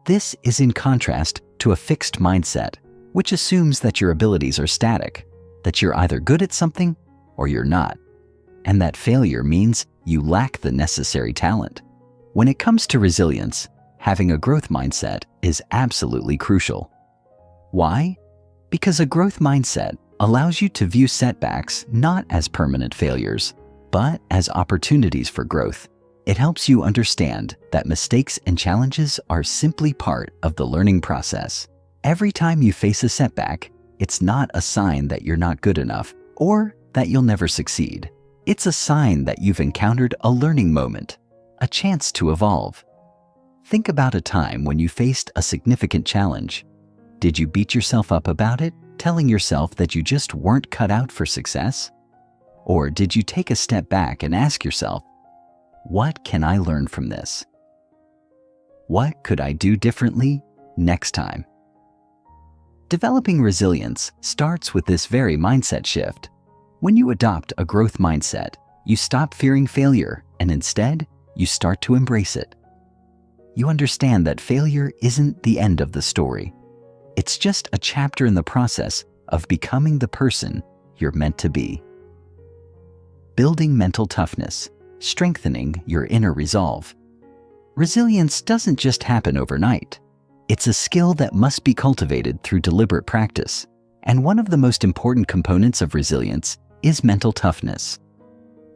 This is in contrast to a fixed mindset, which assumes that your abilities are static, that you're either good at something or you're not, and that failure means you lack the necessary talent. When it comes to resilience, having a growth mindset is absolutely crucial. Why? Because a growth mindset allows you to view setbacks not as permanent failures, but as opportunities for growth. It helps you understand that mistakes and challenges are simply part of the learning process. Every time you face a setback, it's not a sign that you're not good enough or that you'll never succeed. It's a sign that you've encountered a learning moment, a chance to evolve. Think about a time when you faced a significant challenge. Did you beat yourself up about it, telling yourself that you just weren't cut out for success? Or did you take a step back and ask yourself, what can I learn from this? What could I do differently next time? Developing resilience starts with this very mindset shift. When you adopt a growth mindset, you stop fearing failure and instead, you start to embrace it. You understand that failure isn't the end of the story. It's just a chapter in the process of becoming the person you're meant to be. Building mental toughness, strengthening your inner resolve. Resilience doesn't just happen overnight. It's a skill that must be cultivated through deliberate practice. And one of the most important components of resilience is mental toughness.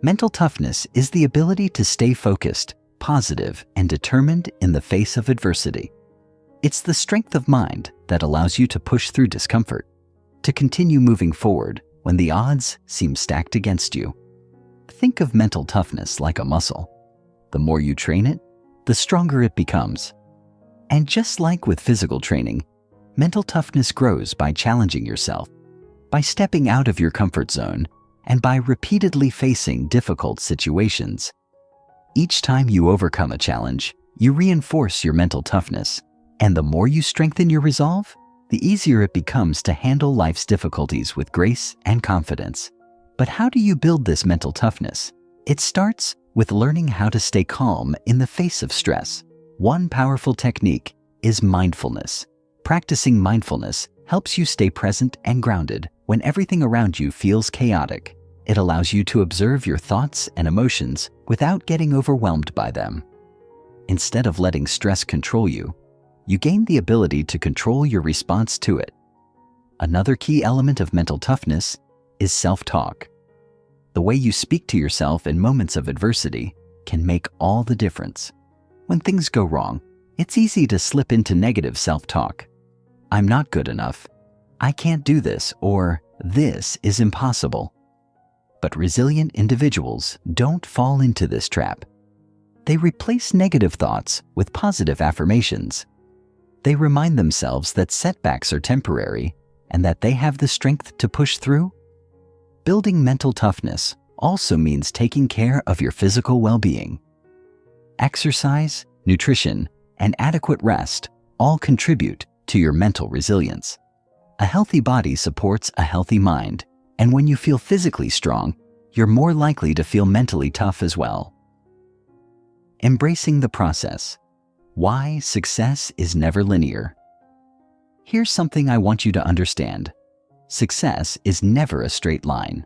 Mental toughness is the ability to stay focused, positive, and determined in the face of adversity. It's the strength of mind that allows you to push through discomfort, to continue moving forward when the odds seem stacked against you. Think of mental toughness like a muscle. The more you train it, the stronger it becomes. And just like with physical training, mental toughness grows by challenging yourself, by stepping out of your comfort zone, and by repeatedly facing difficult situations. Each time you overcome a challenge, you reinforce your mental toughness, and the more you strengthen your resolve, the easier it becomes to handle life's difficulties with grace and confidence. But how do you build this mental toughness? It starts with learning how to stay calm in the face of stress. One powerful technique is mindfulness. Practicing mindfulness helps you stay present and grounded when everything around you feels chaotic. It allows you to observe your thoughts and emotions without getting overwhelmed by them. Instead of letting stress control you, you gain the ability to control your response to it. Another key element of mental toughness is self-talk. The way you speak to yourself in moments of adversity can make all the difference. When things go wrong, it's easy to slip into negative self-talk. I'm not good enough. I can't do this, or this is impossible. But resilient individuals don't fall into this trap. They replace negative thoughts with positive affirmations. They remind themselves that setbacks are temporary and that they have the strength to push through. Building mental toughness also means taking care of your physical well-being. Exercise, nutrition, and adequate rest all contribute to your mental resilience. A healthy body supports a healthy mind, and when you feel physically strong, you're more likely to feel mentally tough as well. Embracing the process. Why success is never linear. Here's something I want you to understand. Success is never a straight line.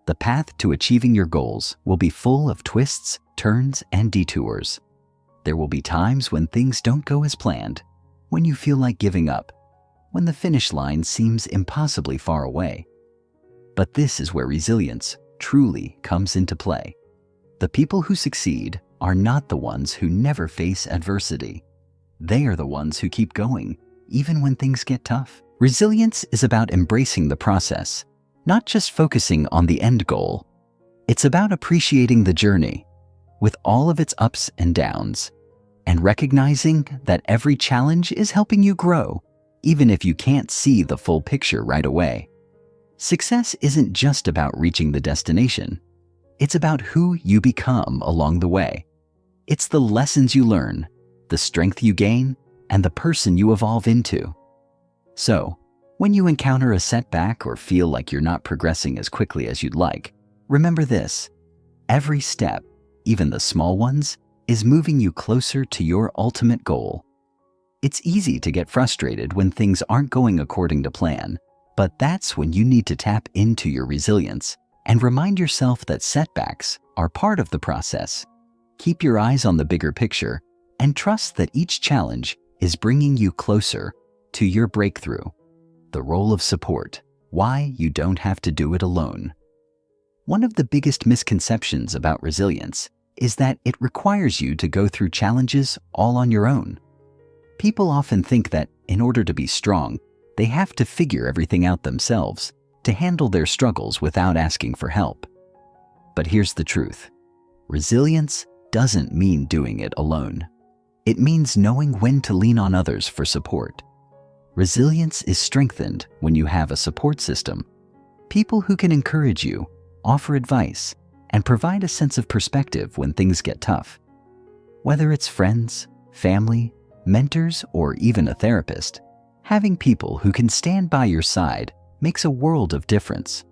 The path to achieving your goals will be full of twists, turns, and detours. There will be times when things don't go as planned, when you feel like giving up, when the finish line seems impossibly far away. But this is where resilience truly comes into play. The people who succeed are not the ones who never face adversity. They are the ones who keep going, even when things get tough. Resilience is about embracing the process, not just focusing on the end goal. It's about appreciating the journey, with all of its ups and downs, and recognizing that every challenge is helping you grow, even if you can't see the full picture right away. Success isn't just about reaching the destination. It's about who you become along the way. It's the lessons you learn, the strength you gain, and the person you evolve into. So, when you encounter a setback or feel like you're not progressing as quickly as you'd like, remember this: every step, even the small ones, is moving you closer to your ultimate goal. It's easy to get frustrated when things aren't going according to plan, but that's when you need to tap into your resilience and remind yourself that setbacks are part of the process. Keep your eyes on the bigger picture and trust that each challenge is bringing you closer to your breakthrough. The role of support, why you don't have to do it alone. One of the biggest misconceptions about resilience is that it requires you to go through challenges all on your own. People often think that in order to be strong, they have to figure everything out themselves to handle their struggles without asking for help. But here's the truth. Resilience doesn't mean doing it alone. It means knowing when to lean on others for support. Resilience is strengthened when you have a support system. People who can encourage you, offer advice, and provide a sense of perspective when things get tough. Whether it's friends, family, mentors, or even a therapist, having people who can stand by your side makes a world of difference.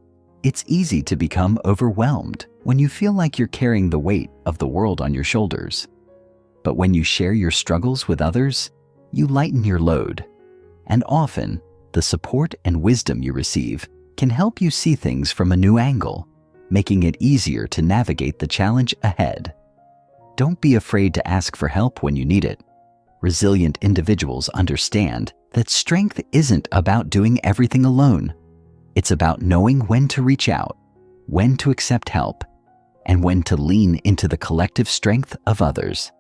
It's easy to become overwhelmed when you feel like you're carrying the weight of the world on your shoulders. But when you share your struggles with others, you lighten your load. And often, the support and wisdom you receive can help you see things from a new angle, making it easier to navigate the challenge ahead. Don't be afraid to ask for help when you need it. Resilient individuals understand that strength isn't about doing everything alone. It's about knowing when to reach out, when to accept help, and when to lean into the collective strength of others.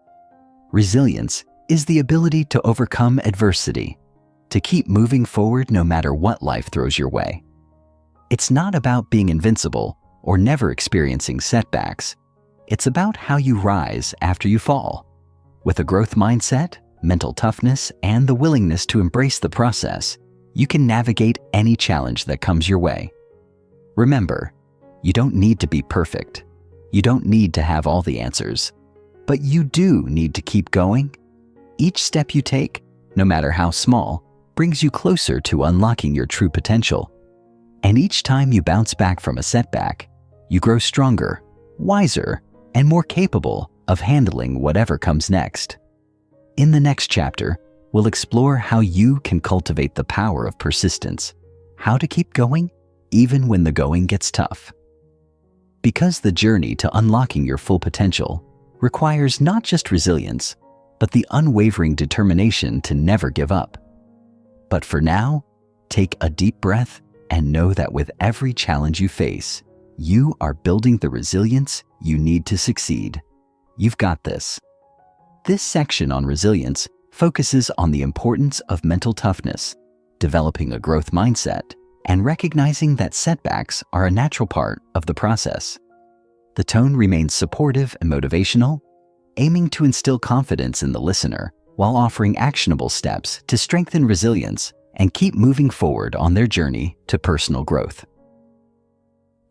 Resilience is the ability to overcome adversity, to keep moving forward no matter what life throws your way. It's not about being invincible or never experiencing setbacks. It's about how you rise after you fall. With a growth mindset, mental toughness, and the willingness to embrace the process, you can navigate any challenge that comes your way. Remember, you don't need to be perfect. You don't need to have all the answers. But you do need to keep going. Each step you take, no matter how small, brings you closer to unlocking your true potential. And each time you bounce back from a setback, you grow stronger, wiser, and more capable of handling whatever comes next. In the next chapter, we'll explore how you can cultivate the power of persistence, how to keep going even when the going gets tough. Because the journey to unlocking your full potential requires not just resilience, but the unwavering determination to never give up. But for now, take a deep breath and know that with every challenge you face, you are building the resilience you need to succeed. You've got this. This section on resilience focuses on the importance of mental toughness, developing a growth mindset, and recognizing that setbacks are a natural part of the process. The tone remains supportive and motivational, aiming to instill confidence in the listener while offering actionable steps to strengthen resilience and keep moving forward on their journey to personal growth.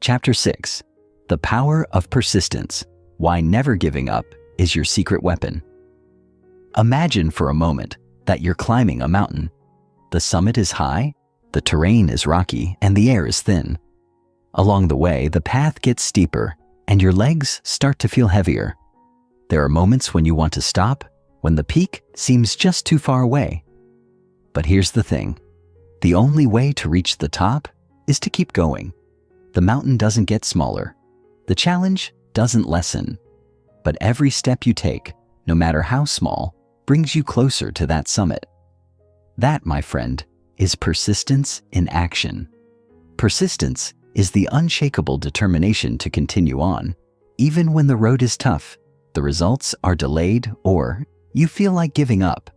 Chapter 6. The Power of Persistence. Why never giving up is your secret weapon. Imagine for a moment that you're climbing a mountain. The summit is high, the terrain is rocky, and the air is thin. Along the way, the path gets steeper, and your legs start to feel heavier. There are moments when you want to stop, when the peak seems just too far away. But here's the thing. The only way to reach the top is to keep going. The mountain doesn't get smaller. The challenge doesn't lessen. But every step you take, no matter how small, brings you closer to that summit. That, my friend, is persistence in action. Persistence is the unshakable determination to continue on, even when the road is tough, the results are delayed, or you feel like giving up.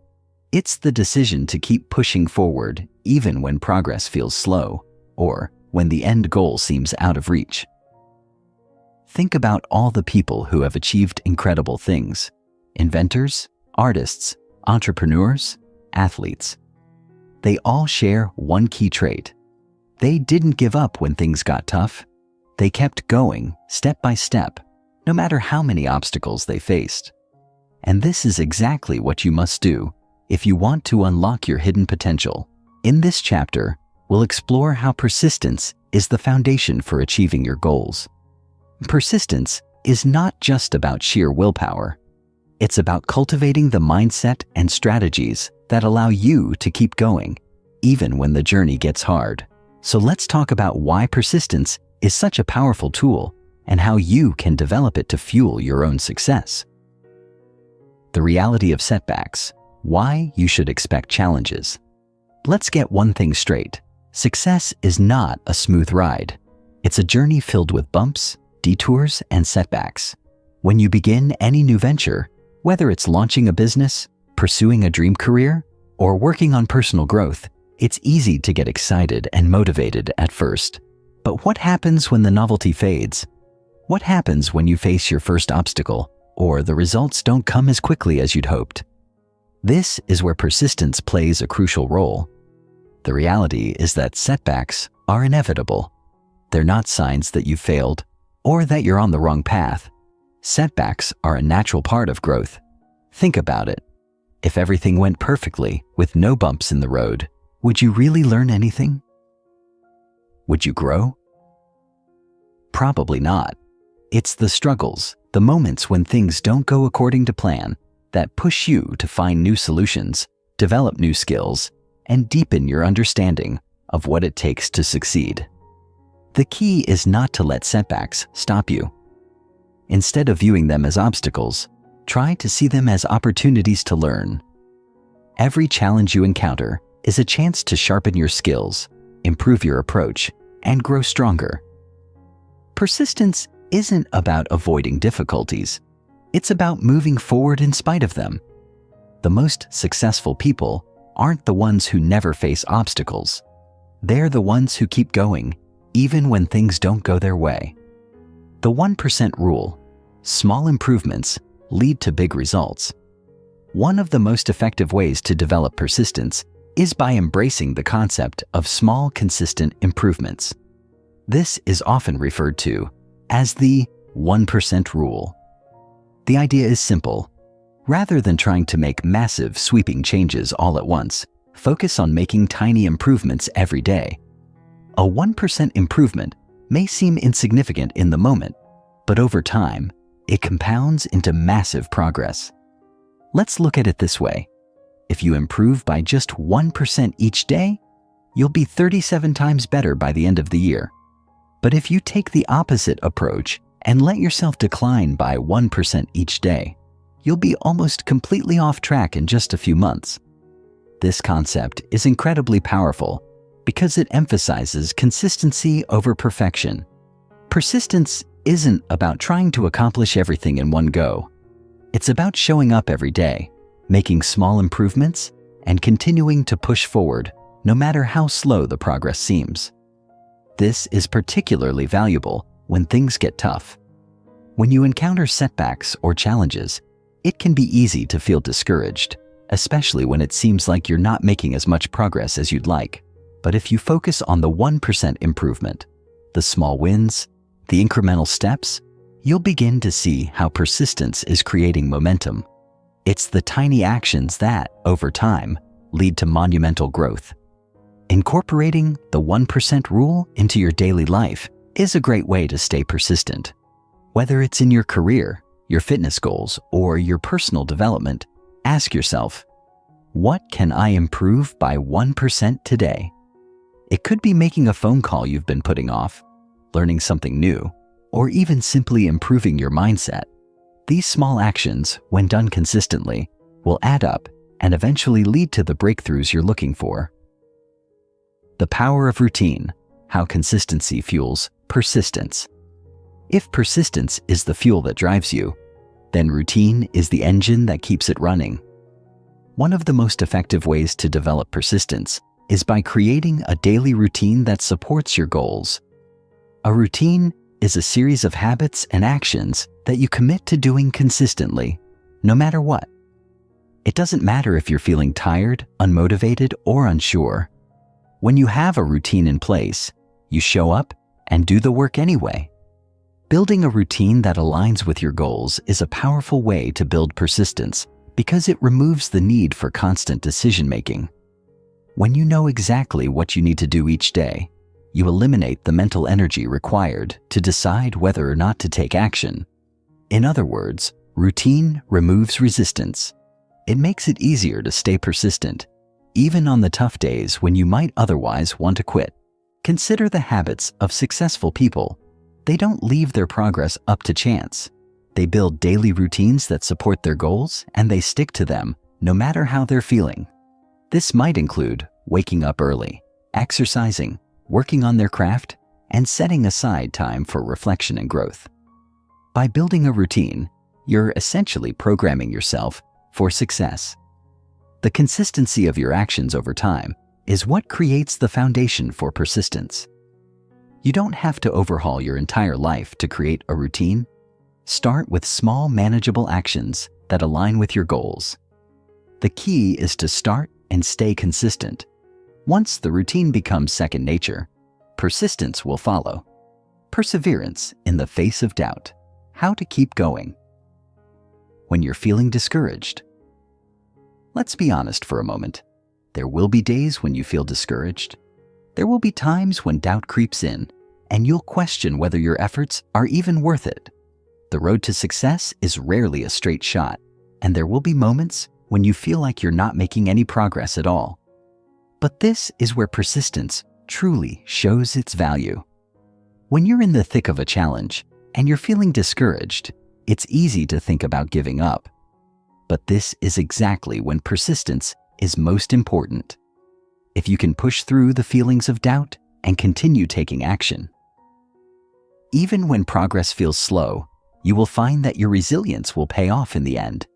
It's the decision to keep pushing forward even when progress feels slow, or when the end goal seems out of reach. Think about all the people who have achieved incredible things: inventors, artists, entrepreneurs, athletes. They all share one key trait. They didn't give up when things got tough. They kept going, step by step, no matter how many obstacles they faced. And this is exactly what you must do if you want to unlock your hidden potential. In this chapter, we'll explore how persistence is the foundation for achieving your goals. Persistence is not just about sheer willpower. It's about cultivating the mindset and strategies that allow you to keep going, even when the journey gets hard. So let's talk about why persistence is such a powerful tool and how you can develop it to fuel your own success. The reality of setbacks. Why you should expect challenges. Let's get one thing straight. Success is not a smooth ride. It's a journey filled with bumps, detours, and setbacks. When you begin any new venture, whether it's launching a business, pursuing a dream career, or working on personal growth, it's easy to get excited and motivated at first. But what happens when the novelty fades? What happens when you face your first obstacle, or the results don't come as quickly as you'd hoped? This is where persistence plays a crucial role. The reality is that setbacks are inevitable. They're not signs that you've failed or that you're on the wrong path. Setbacks are a natural part of growth. Think about it. If everything went perfectly with no bumps in the road, would you really learn anything? Would you grow? Probably not. It's the struggles, the moments when things don't go according to plan, that push you to find new solutions, develop new skills, and deepen your understanding of what it takes to succeed. The key is not to let setbacks stop you. Instead of viewing them as obstacles, try to see them as opportunities to learn. Every challenge you encounter is a chance to sharpen your skills, improve your approach, and grow stronger. Persistence isn't about avoiding difficulties. It's about moving forward in spite of them. The most successful people aren't the ones who never face obstacles. They're the ones who keep going, even when things don't go their way. The 1% rule: small improvements lead to big results. One of the most effective ways to develop persistence is by embracing the concept of small, consistent improvements. This is often referred to as the 1% rule. The idea is simple. Rather than trying to make massive, sweeping changes all at once, focus on making tiny improvements every day. A 1% improvement may seem insignificant in the moment, but over time, it compounds into massive progress. Let's look at it this way. If you improve by just 1% each day, you'll be 37 times better by the end of the year. But if you take the opposite approach and let yourself decline by 1% each day, you'll be almost completely off track in just a few months. This concept is incredibly powerful because it emphasizes consistency over perfection. Persistence isn't about trying to accomplish everything in one go. It's about showing up every day, making small improvements, and continuing to push forward, no matter how slow the progress seems. This is particularly valuable when things get tough. When you encounter setbacks or challenges, it can be easy to feel discouraged, especially when it seems like you're not making as much progress as you'd like. But if you focus on the 1% improvement, the small wins, the incremental steps, you'll begin to see how persistence is creating momentum. It's the tiny actions that, over time, lead to monumental growth. Incorporating the 1% rule into your daily life is a great way to stay persistent. Whether it's in your career, your fitness goals, or your personal development, ask yourself, what can I improve by 1% today? It could be making a phone call you've been putting off, learning something new, or even simply improving your mindset. These small actions, when done consistently, will add up and eventually lead to the breakthroughs you're looking for. The power of routine: how consistency fuels persistence. If persistence is the fuel that drives you, then routine is the engine that keeps it running. One of the most effective ways to develop persistence is by creating a daily routine that supports your goals. A routine is a series of habits and actions that you commit to doing consistently, no matter what. It doesn't matter if you're feeling tired, unmotivated, or unsure. When you have a routine in place, you show up and do the work anyway. Building a routine that aligns with your goals is a powerful way to build persistence because it removes the need for constant decision-making. When you know exactly what you need to do each day, you eliminate the mental energy required to decide whether or not to take action. In other words, routine removes resistance. It makes it easier to stay persistent, even on the tough days when you might otherwise want to quit. Consider the habits of successful people. They don't leave their progress up to chance. They build daily routines that support their goals, and they stick to them no matter how they're feeling. This might include waking up early, exercising, working on their craft, and setting aside time for reflection and growth. By building a routine, you're essentially programming yourself for success. The consistency of your actions over time is what creates the foundation for persistence. You don't have to overhaul your entire life to create a routine. Start with small, manageable actions that align with your goals. The key is to start and stay consistent. Once the routine becomes second nature, persistence will follow. Perseverance in the face of doubt. How to keep going. When you're feeling discouraged. Let's be honest for a moment. There will be days when you feel discouraged. There will be times when doubt creeps in, and you'll question whether your efforts are even worth it. The road to success is rarely a straight shot, and there will be moments when you feel like you're not making any progress at all. But this is where persistence truly shows its value. When you're in the thick of a challenge and you're feeling discouraged, it's easy to think about giving up. But this is exactly when persistence is most important. If you can push through the feelings of doubt and continue taking action. Even when progress feels slow, you will find that your resilience will pay off in the end.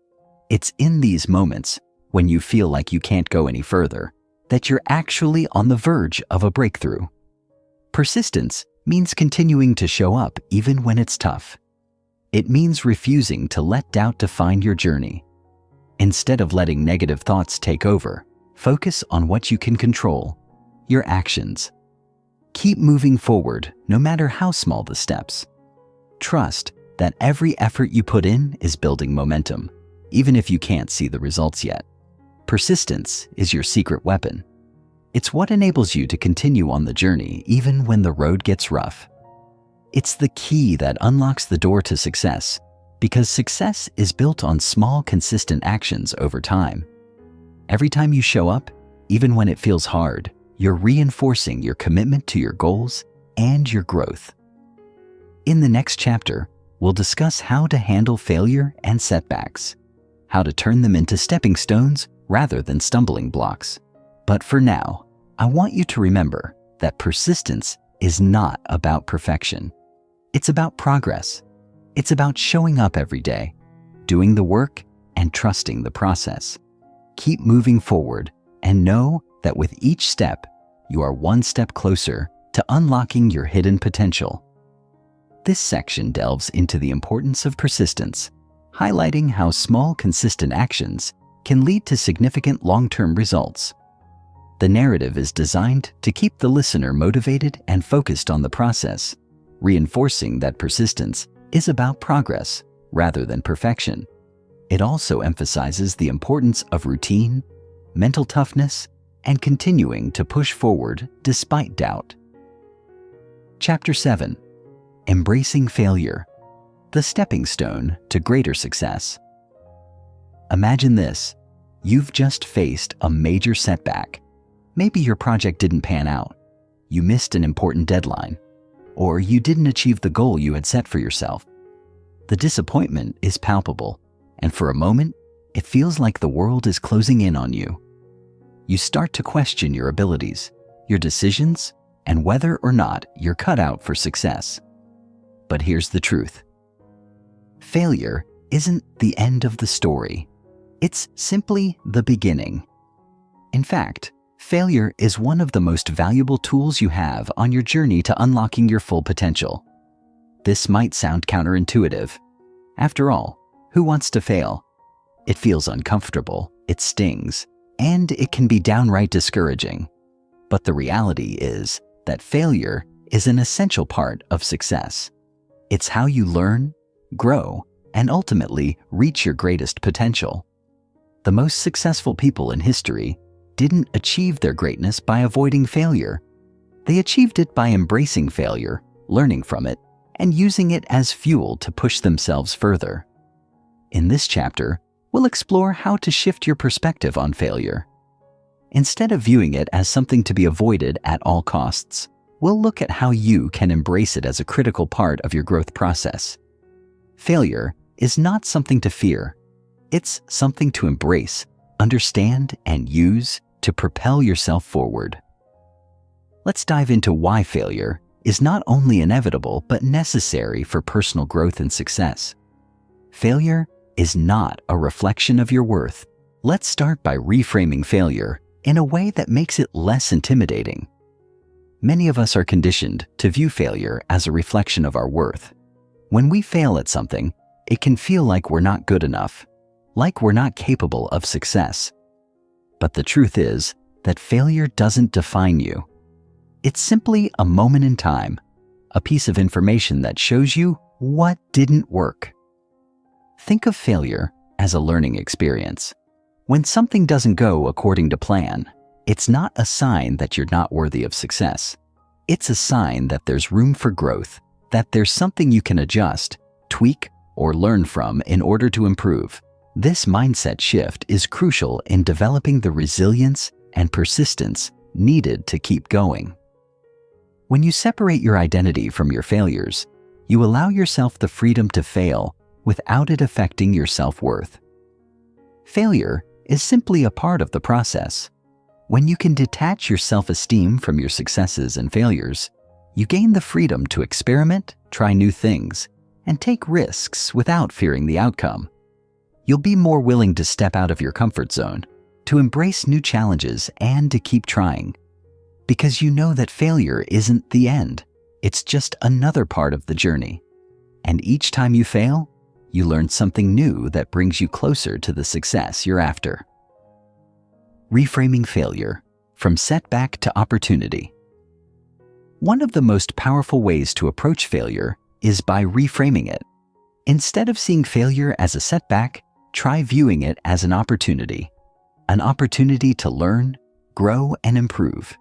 It's in these moments, when you feel like you can't go any further, that you're actually on the verge of a breakthrough. Persistence means continuing to show up even when it's tough. It means refusing to let doubt define your journey. Instead of letting negative thoughts take over, focus on what you can control, your actions. Keep moving forward no matter how small the steps. Trust that every effort you put in is building momentum, even if you can't see the results yet. Persistence is your secret weapon. It's what enables you to continue on the journey even when the road gets rough. It's the key that unlocks the door to success, because success is built on small, consistent actions over time. Every time you show up, even when it feels hard, you're reinforcing your commitment to your goals and your growth. In the next chapter, we'll discuss how to handle failure and setbacks, how to turn them into stepping stones rather than stumbling blocks. But for now, I want you to remember that persistence is not about perfection. It's about progress. It's about showing up every day, doing the work, and trusting the process. Keep moving forward and know that with each step, you are one step closer to unlocking your hidden potential. This section delves into the importance of persistence, highlighting how small, consistent actions can lead to significant long-term results. The narrative is designed to keep the listener motivated and focused on the process, reinforcing that persistence is about progress rather than perfection. It also emphasizes the importance of routine, mental toughness, and continuing to push forward despite doubt. Chapter 7. Embracing Failure, the stepping stone to greater success. Imagine this. You've just faced a major setback. Maybe your project didn't pan out, you missed an important deadline, or you didn't achieve the goal you had set for yourself. The disappointment is palpable, and for a moment, it feels like the world is closing in on you. You start to question your abilities, your decisions, and whether or not you're cut out for success. But here's the truth. Failure isn't the end of the story. It's simply the beginning. In fact, failure is one of the most valuable tools you have on your journey to unlocking your full potential. This might sound counterintuitive. After all, who wants to fail? It feels uncomfortable, it stings, and it can be downright discouraging. But the reality is that failure is an essential part of success. It's how you learn, grow, and ultimately reach your greatest potential. The most successful people in history didn't achieve their greatness by avoiding failure. They achieved it by embracing failure, learning from it, and using it as fuel to push themselves further. In this chapter, we'll explore how to shift your perspective on failure. Instead of viewing it as something to be avoided at all costs, we'll look at how you can embrace it as a critical part of your growth process. Failure is not something to fear. It's something to embrace, understand and use to propel yourself forward. Let's dive into why failure is not only inevitable but necessary for personal growth and success. Failure is not a reflection of your worth. Let's start by reframing failure in a way that makes it less intimidating. Many of us are conditioned to view failure as a reflection of our worth. When we fail at something, it can feel like we're not good enough, like we're not capable of success. But the truth is that failure doesn't define you. It's simply a moment in time, a piece of information that shows you what didn't work. Think of failure as a learning experience. When something doesn't go according to plan, it's not a sign that you're not worthy of success. It's a sign that there's room for growth, that there's something you can adjust, tweak, or learn from in order to improve. This mindset shift is crucial in developing the resilience and persistence needed to keep going. When you separate your identity from your failures, you allow yourself the freedom to fail without it affecting your self-worth. Failure is simply a part of the process. When you can detach your self-esteem from your successes and failures, you gain the freedom to experiment, try new things, and take risks without fearing the outcome. You'll be more willing to step out of your comfort zone, to embrace new challenges, and to keep trying. Because you know that failure isn't the end, it's just another part of the journey. And each time you fail, you learn something new that brings you closer to the success you're after. Reframing failure from setback to opportunity. One of the most powerful ways to approach failure is by reframing it. Instead of seeing failure as a setback, try viewing it as an opportunity to learn, grow, and improve.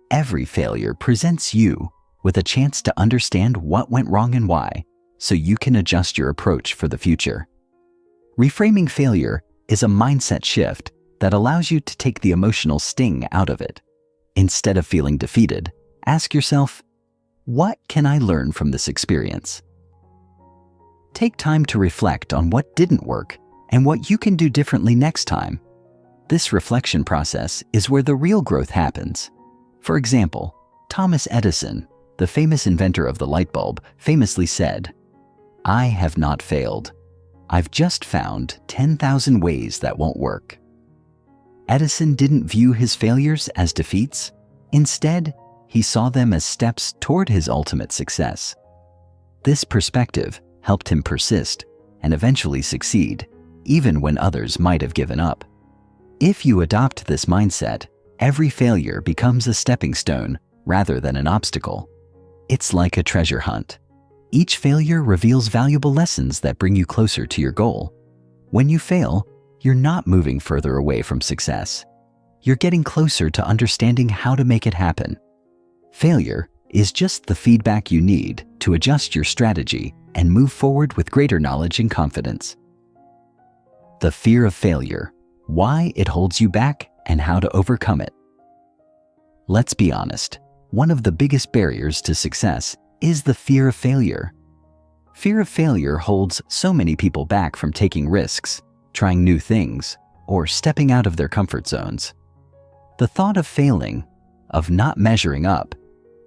Every failure presents you with a chance to understand what went wrong and why, so you can adjust your approach for the future. Reframing failure is a mindset shift that allows you to take the emotional sting out of it. Instead of feeling defeated, ask yourself, what can I learn from this experience? Take time to reflect on what didn't work and what you can do differently next time. This reflection process is where the real growth happens. For example, Thomas Edison, the famous inventor of the light bulb, famously said, "I have not failed. I've just found 10,000 ways that won't work." Edison didn't view his failures as defeats. Instead, he saw them as steps toward his ultimate success. This perspective helped him persist and eventually succeed, even when others might have given up. If you adopt this mindset, every failure becomes a stepping stone rather than an obstacle. It's like a treasure hunt. Each failure reveals valuable lessons that bring you closer to your goal. When you fail, you're not moving further away from success. You're getting closer to understanding how to make it happen. Failure is just the feedback you need to adjust your strategy and move forward with greater knowledge and confidence. The fear of failure, why it holds you back, and how to overcome it. Let's be honest, one of the biggest barriers to success is the fear of failure. Fear of failure holds so many people back from taking risks, trying new things, or stepping out of their comfort zones. The thought of failing, of not measuring up,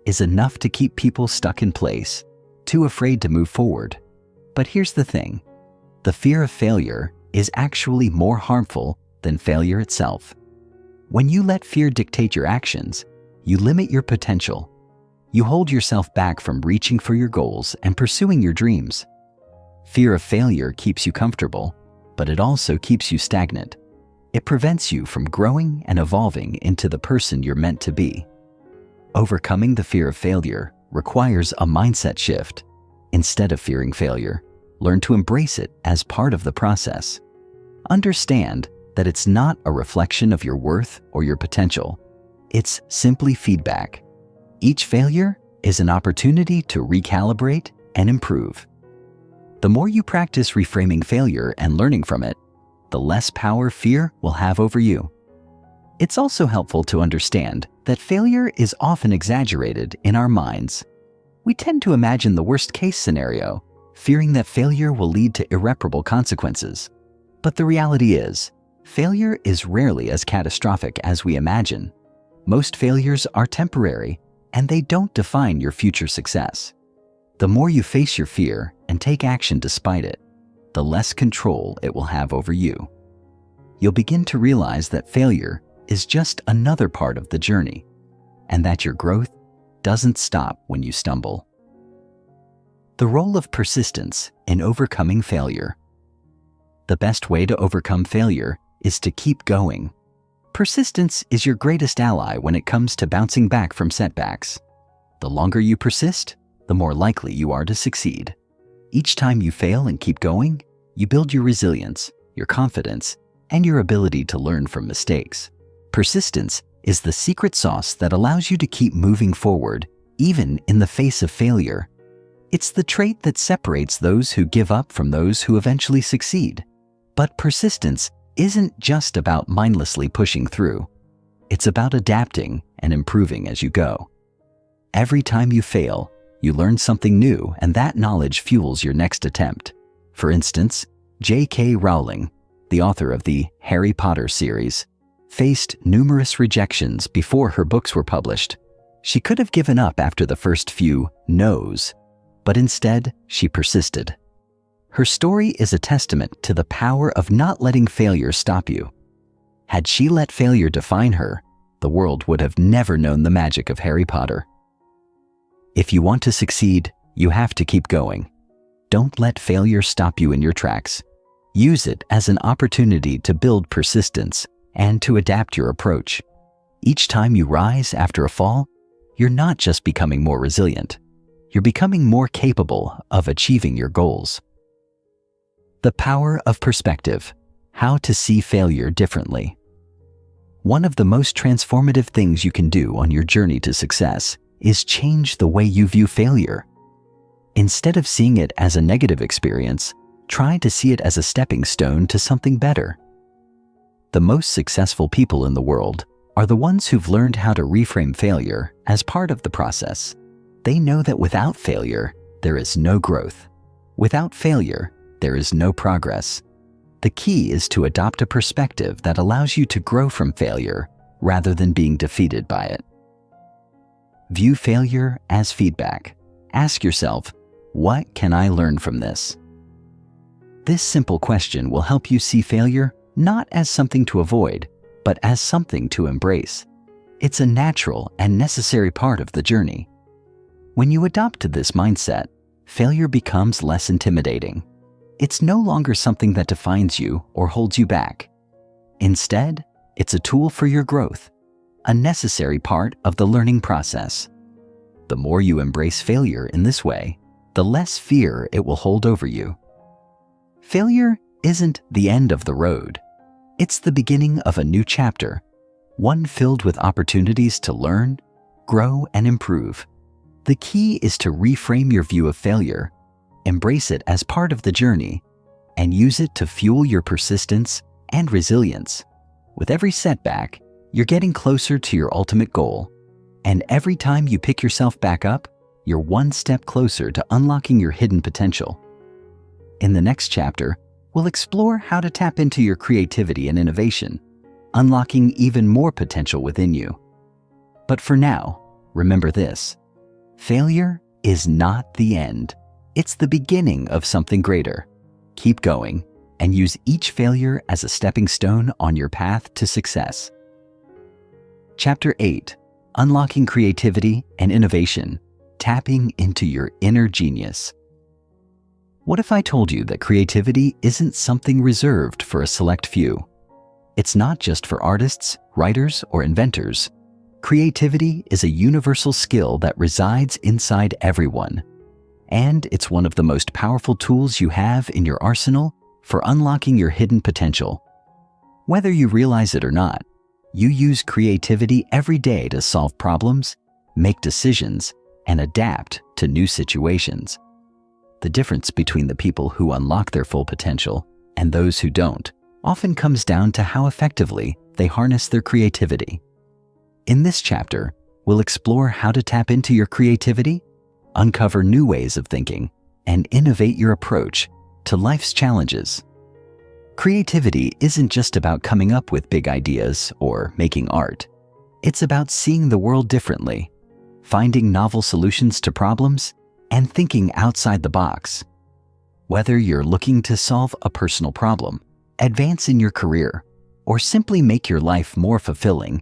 is enough to keep people stuck in place, too afraid to move forward. But here's the thing, the fear of failure is actually more harmful than failure itself. When you let fear dictate your actions, you limit your potential. You hold yourself back from reaching for your goals and pursuing your dreams. Fear of failure keeps you comfortable, but it also keeps you stagnant. It prevents you from growing and evolving into the person you're meant to be. Overcoming the fear of failure requires a mindset shift. Instead of fearing failure, learn to embrace it as part of the process. Understand that it's not a reflection of your worth or your potential. It's simply feedback. Each failure is an opportunity to recalibrate and improve. The more you practice reframing failure and learning from it, the less power fear will have over you. It's also helpful to understand that failure is often exaggerated in our minds. We tend to imagine the worst-case scenario, fearing that failure will lead to irreparable consequences. But the reality is, Failure is rarely as catastrophic as we imagine. Most failures are temporary, and they don't define your future success. The more you face your fear and take action despite it, the less control it will have over you. You'll begin to realize that failure is just another part of the journey, and that your growth doesn't stop when you stumble. The role of persistence in overcoming failure. The best way to overcome failure is to keep going. Persistence is your greatest ally when it comes to bouncing back from setbacks. The longer you persist, the more likely you are to succeed. Each time you fail and keep going, you build your resilience, your confidence, and your ability to learn from mistakes. Persistence is the secret sauce that allows you to keep moving forward, even in the face of failure. It's the trait that separates those who give up from those who eventually succeed. But persistence isn't just about mindlessly pushing through. It's about adapting and improving as you go. Every time you fail, you learn something new, and that knowledge fuels your next attempt. For instance, J.K. Rowling, the author of the Harry Potter series, faced numerous rejections before her books were published. She could have given up after the first few no's, but instead she persisted. Her story is a testament to the power of not letting failure stop you. Had she let failure define her, the world would have never known the magic of Harry Potter. If you want to succeed, you have to keep going. Don't let failure stop you in your tracks. Use it as an opportunity to build persistence and to adapt your approach. Each time you rise after a fall, you're not just becoming more resilient, you're becoming more capable of achieving your goals. The power of perspective. How to see failure differently. One of the most transformative things you can do on your journey to success is change the way you view failure. Instead of seeing it as a negative experience, try to see it as a stepping stone to something better. The most successful people in the world are the ones who've learned how to reframe failure as part of the process. They know that without failure, there is no growth. Without failure, there is no progress. The key is to adopt a perspective that allows you to grow from failure rather than being defeated by it. View failure as feedback. Ask yourself, what can I learn from this? This simple question will help you see failure not as something to avoid, but as something to embrace. It's a natural and necessary part of the journey. When you adopt this mindset, failure becomes less intimidating. It's no longer something that defines you or holds you back. Instead, it's a tool for your growth, a necessary part of the learning process. The more you embrace failure in this way, the less fear it will hold over you. Failure isn't the end of the road. It's the beginning of a new chapter, one filled with opportunities to learn, grow, and improve. The key is to reframe your view of failure, embrace it as part of the journey, and use it to fuel your persistence and resilience. With every setback, you're getting closer to your ultimate goal, and every time you pick yourself back up, you're one step closer to unlocking your hidden potential. In the next chapter, we'll explore how to tap into your creativity and innovation, unlocking even more potential within you. But for now, remember this: failure is not the end. It's the beginning of something greater. Keep going and use each failure as a stepping stone on your path to success. Chapter 8: Unlocking Creativity and Innovation, Tapping into Your Inner Genius. What if I told you that creativity isn't something reserved for a select few? It's not just for artists, writers, or inventors. Creativity is a universal skill that resides inside everyone. And it's one of the most powerful tools you have in your arsenal for unlocking your hidden potential. Whether you realize it or not, you use creativity every day to solve problems, make decisions, and adapt to new situations. The difference between the people who unlock their full potential and those who don't often comes down to how effectively they harness their creativity. In this chapter, we'll explore how to tap into your creativity, uncover new ways of thinking, and innovate your approach to life's challenges. Creativity isn't just about coming up with big ideas or making art. It's about seeing the world differently, finding novel solutions to problems, and thinking outside the box. Whether you're looking to solve a personal problem, advance in your career, or simply make your life more fulfilling,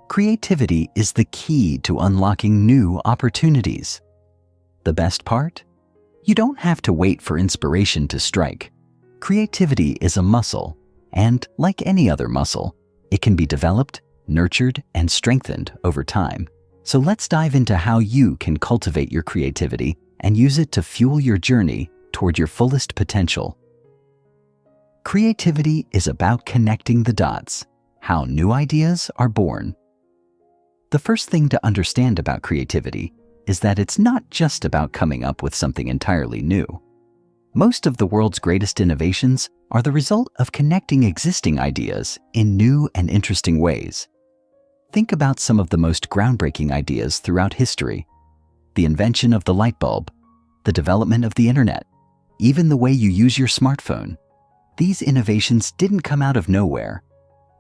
creativity is the key to unlocking new opportunities. The best part? You don't have to wait for inspiration to strike. Creativity is a muscle, and like any other muscle, it can be developed, nurtured, and strengthened over time. So let's dive into how you can cultivate your creativity and use it to fuel your journey toward your fullest potential. Creativity is about connecting the dots, how new ideas are born. The first thing to understand about creativity is that it's not just about coming up with something entirely new. Most of the world's greatest innovations are the result of connecting existing ideas in new and interesting ways. Think about some of the most groundbreaking ideas throughout history: the invention of the light bulb, the development of the internet, even the way you use your smartphone. These innovations didn't come out of nowhere.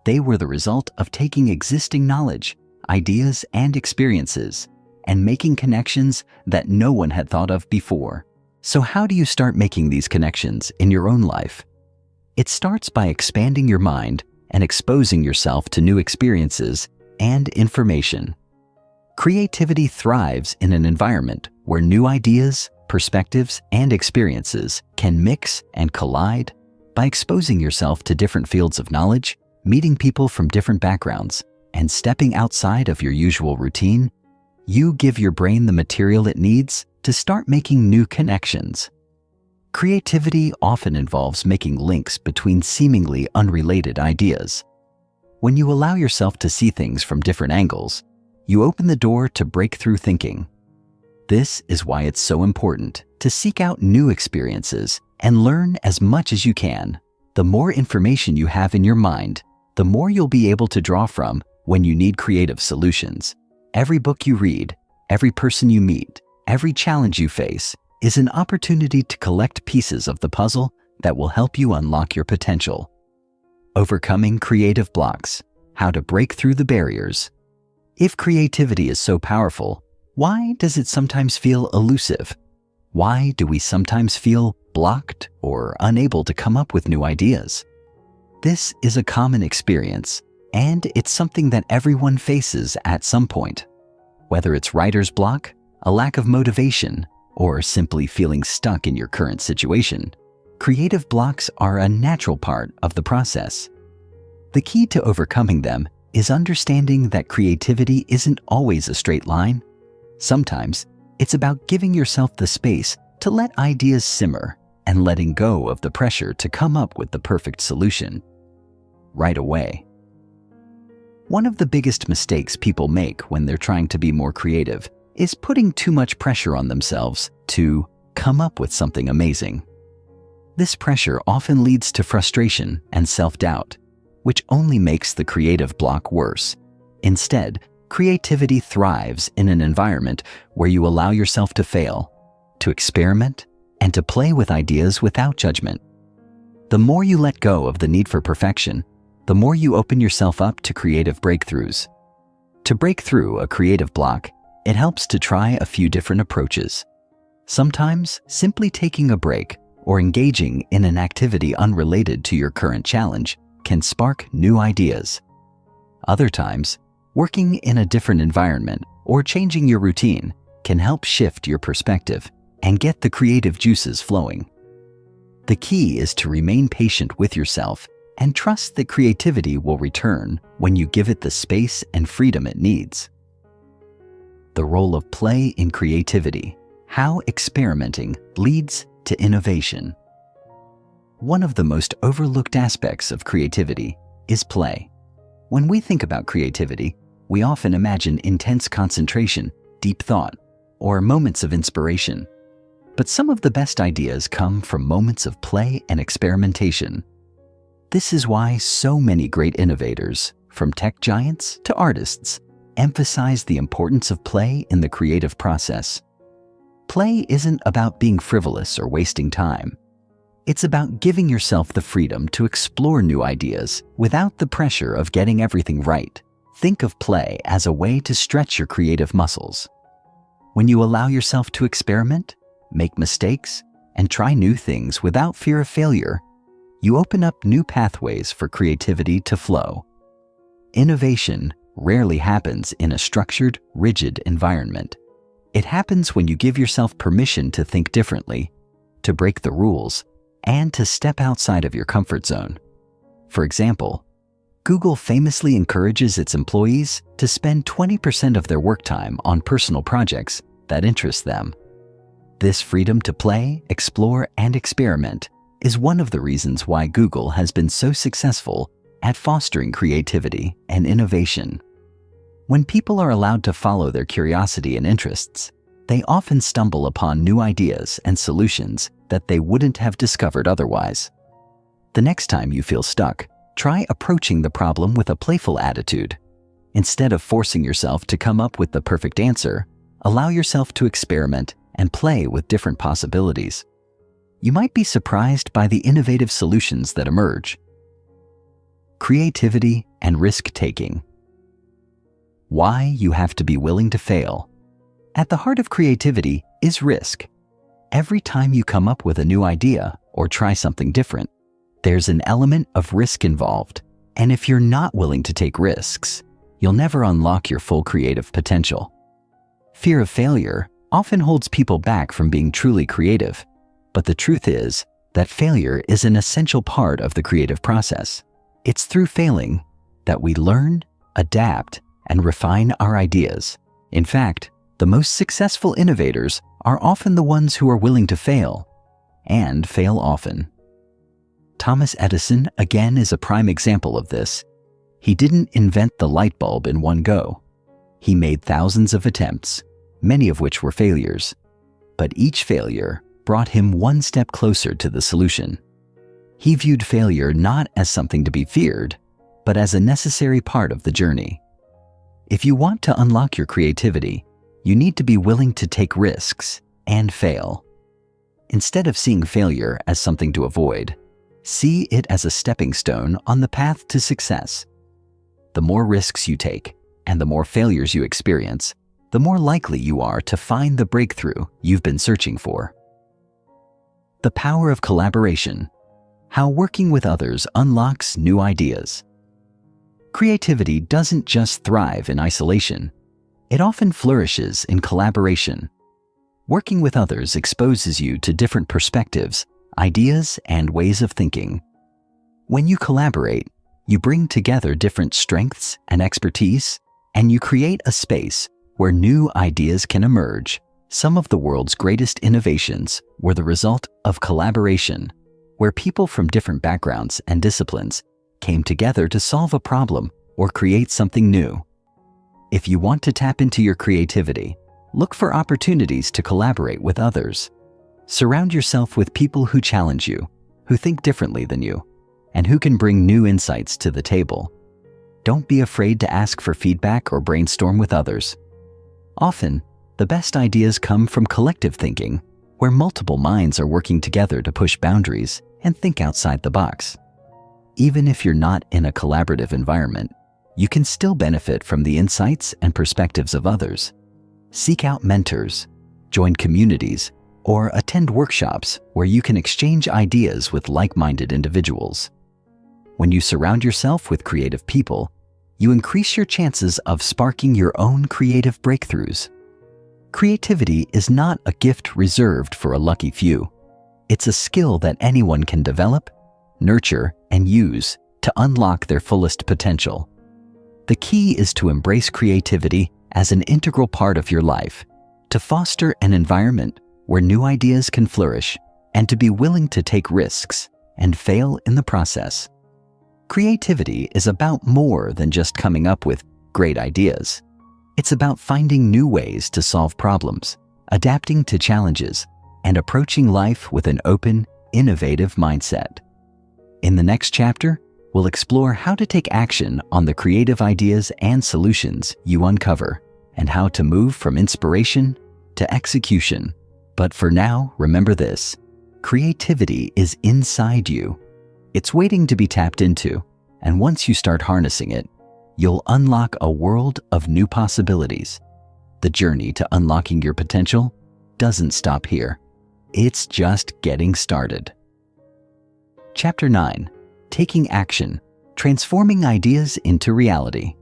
They were the result of taking existing knowledge, ideas, and experiences, and making connections that no one had thought of before. So how do you start making these connections in your own life? It starts by expanding your mind and exposing yourself to new experiences and information. Creativity thrives in an environment where new ideas, perspectives, and experiences can mix and collide. By exposing yourself to different fields of knowledge, meeting people from different backgrounds, and stepping outside of your usual routine, you give your brain the material it needs to start making new connections. Creativity often involves making links between seemingly unrelated ideas. When you allow yourself to see things from different angles, you open the door to breakthrough thinking. This is why it's so important to seek out new experiences and learn as much as you can. The more information you have in your mind, the more you'll be able to draw from when you need creative solutions. Every book you read, every person you meet, every challenge you face is an opportunity to collect pieces of the puzzle that will help you unlock your potential. Overcoming creative blocks, how to break through the barriers. If creativity is so powerful, why does it sometimes feel elusive? Why do we sometimes feel blocked or unable to come up with new ideas? This is a common experience, and it's something that everyone faces at some point. Whether it's writer's block, a lack of motivation, or simply feeling stuck in your current situation, creative blocks are a natural part of the process. The key to overcoming them is understanding that creativity isn't always a straight line. Sometimes it's about giving yourself the space to let ideas simmer and letting go of the pressure to come up with the perfect solution right away. One of the biggest mistakes people make when they're trying to be more creative is putting too much pressure on themselves to come up with something amazing. This pressure often leads to frustration and self-doubt, which only makes the creative block worse. Instead, creativity thrives in an environment where you allow yourself to fail, to experiment, and to play with ideas without judgment. The more you let go of the need for perfection, the more you open yourself up to creative breakthroughs. To break through a creative block, it helps to try a few different approaches. Sometimes, simply taking a break or engaging in an activity unrelated to your current challenge can spark new ideas. Other times, working in a different environment or changing your routine can help shift your perspective and get the creative juices flowing. The key is to remain patient with yourself and trust that creativity will return when you give it the space and freedom it needs. The role of play in creativity, how experimenting leads to innovation. One of the most overlooked aspects of creativity is play. When we think about creativity, we often imagine intense concentration, deep thought, or moments of inspiration. But some of the best ideas come from moments of play and experimentation. This is why so many great innovators, from tech giants to artists, emphasize the importance of play in the creative process. Play isn't about being frivolous or wasting time. It's about giving yourself the freedom to explore new ideas without the pressure of getting everything right. Think of play as a way to stretch your creative muscles. When you allow yourself to experiment, make mistakes, and try new things without fear of failure, you open up new pathways for creativity to flow. Innovation rarely happens in a structured, rigid environment. It happens when you give yourself permission to think differently, to break the rules, and to step outside of your comfort zone. For example, Google famously encourages its employees to spend 20% of their work time on personal projects that interest them. This freedom to play, explore, and experiment is one of the reasons why Google has been so successful at fostering creativity and innovation. When people are allowed to follow their curiosity and interests, they often stumble upon new ideas and solutions that they wouldn't have discovered otherwise. The next time you feel stuck, try approaching the problem with a playful attitude. Instead of forcing yourself to come up with the perfect answer, allow yourself to experiment and play with different possibilities. You might be surprised by the innovative solutions that emerge. Creativity and risk-taking. Why you have to be willing to fail. At the heart of creativity is risk. Every time you come up with a new idea or try something different, there's an element of risk involved. And if you're not willing to take risks, you'll never unlock your full creative potential. Fear of failure often holds people back from being truly creative, but the truth is that failure is an essential part of the creative process. It's through failing that we learn, adapt, and refine our ideas. In fact, the most successful innovators are often the ones who are willing to fail, and fail often. Thomas Edison, again, is a prime example of this. He didn't invent the light bulb in one go. He made thousands of attempts, many of which were failures. But each failure brought him one step closer to the solution. He viewed failure not as something to be feared, but as a necessary part of the journey. If you want to unlock your creativity, you need to be willing to take risks and fail. Instead of seeing failure as something to avoid, see it as a stepping stone on the path to success. The more risks you take and the more failures you experience, the more likely you are to find the breakthrough you've been searching for. The power of collaboration. How working with others unlocks new ideas. Creativity doesn't just thrive in isolation. It often flourishes in collaboration. Working with others exposes you to different perspectives, ideas, and ways of thinking. When you collaborate, you bring together different strengths and expertise, and you create a space where new ideas can emerge. Some of the world's greatest innovations were the result of collaboration, where people from different backgrounds and disciplines came together to solve a problem or create something new. If you want to tap into your creativity, look for opportunities to collaborate with others. Surround yourself with people who challenge you, who think differently than you, and who can bring new insights to the table. Don't be afraid to ask for feedback or brainstorm with others. Often, the best ideas come from collective thinking, where multiple minds are working together to push boundaries and think outside the box. Even if you're not in a collaborative environment, you can still benefit from the insights and perspectives of others. Seek out mentors, join communities, or attend workshops where you can exchange ideas with like-minded individuals. When you surround yourself with creative people, you increase your chances of sparking your own creative breakthroughs. Creativity is not a gift reserved for a lucky few. It's a skill that anyone can develop, nurture, and use to unlock their fullest potential. The key is to embrace creativity as an integral part of your life, to foster an environment where new ideas can flourish, and to be willing to take risks and fail in the process. Creativity is about more than just coming up with great ideas. It's about finding new ways to solve problems, adapting to challenges, and approaching life with an open, innovative mindset. In the next chapter, we'll explore how to take action on the creative ideas and solutions you uncover, and how to move from inspiration to execution. But for now, remember this: Creativity is inside you. It's waiting to be tapped into, and once you start harnessing it, you'll unlock a world of new possibilities. The journey to unlocking your potential doesn't stop here. It's just getting started. Chapter 9. Taking Action, Transforming Ideas into Reality.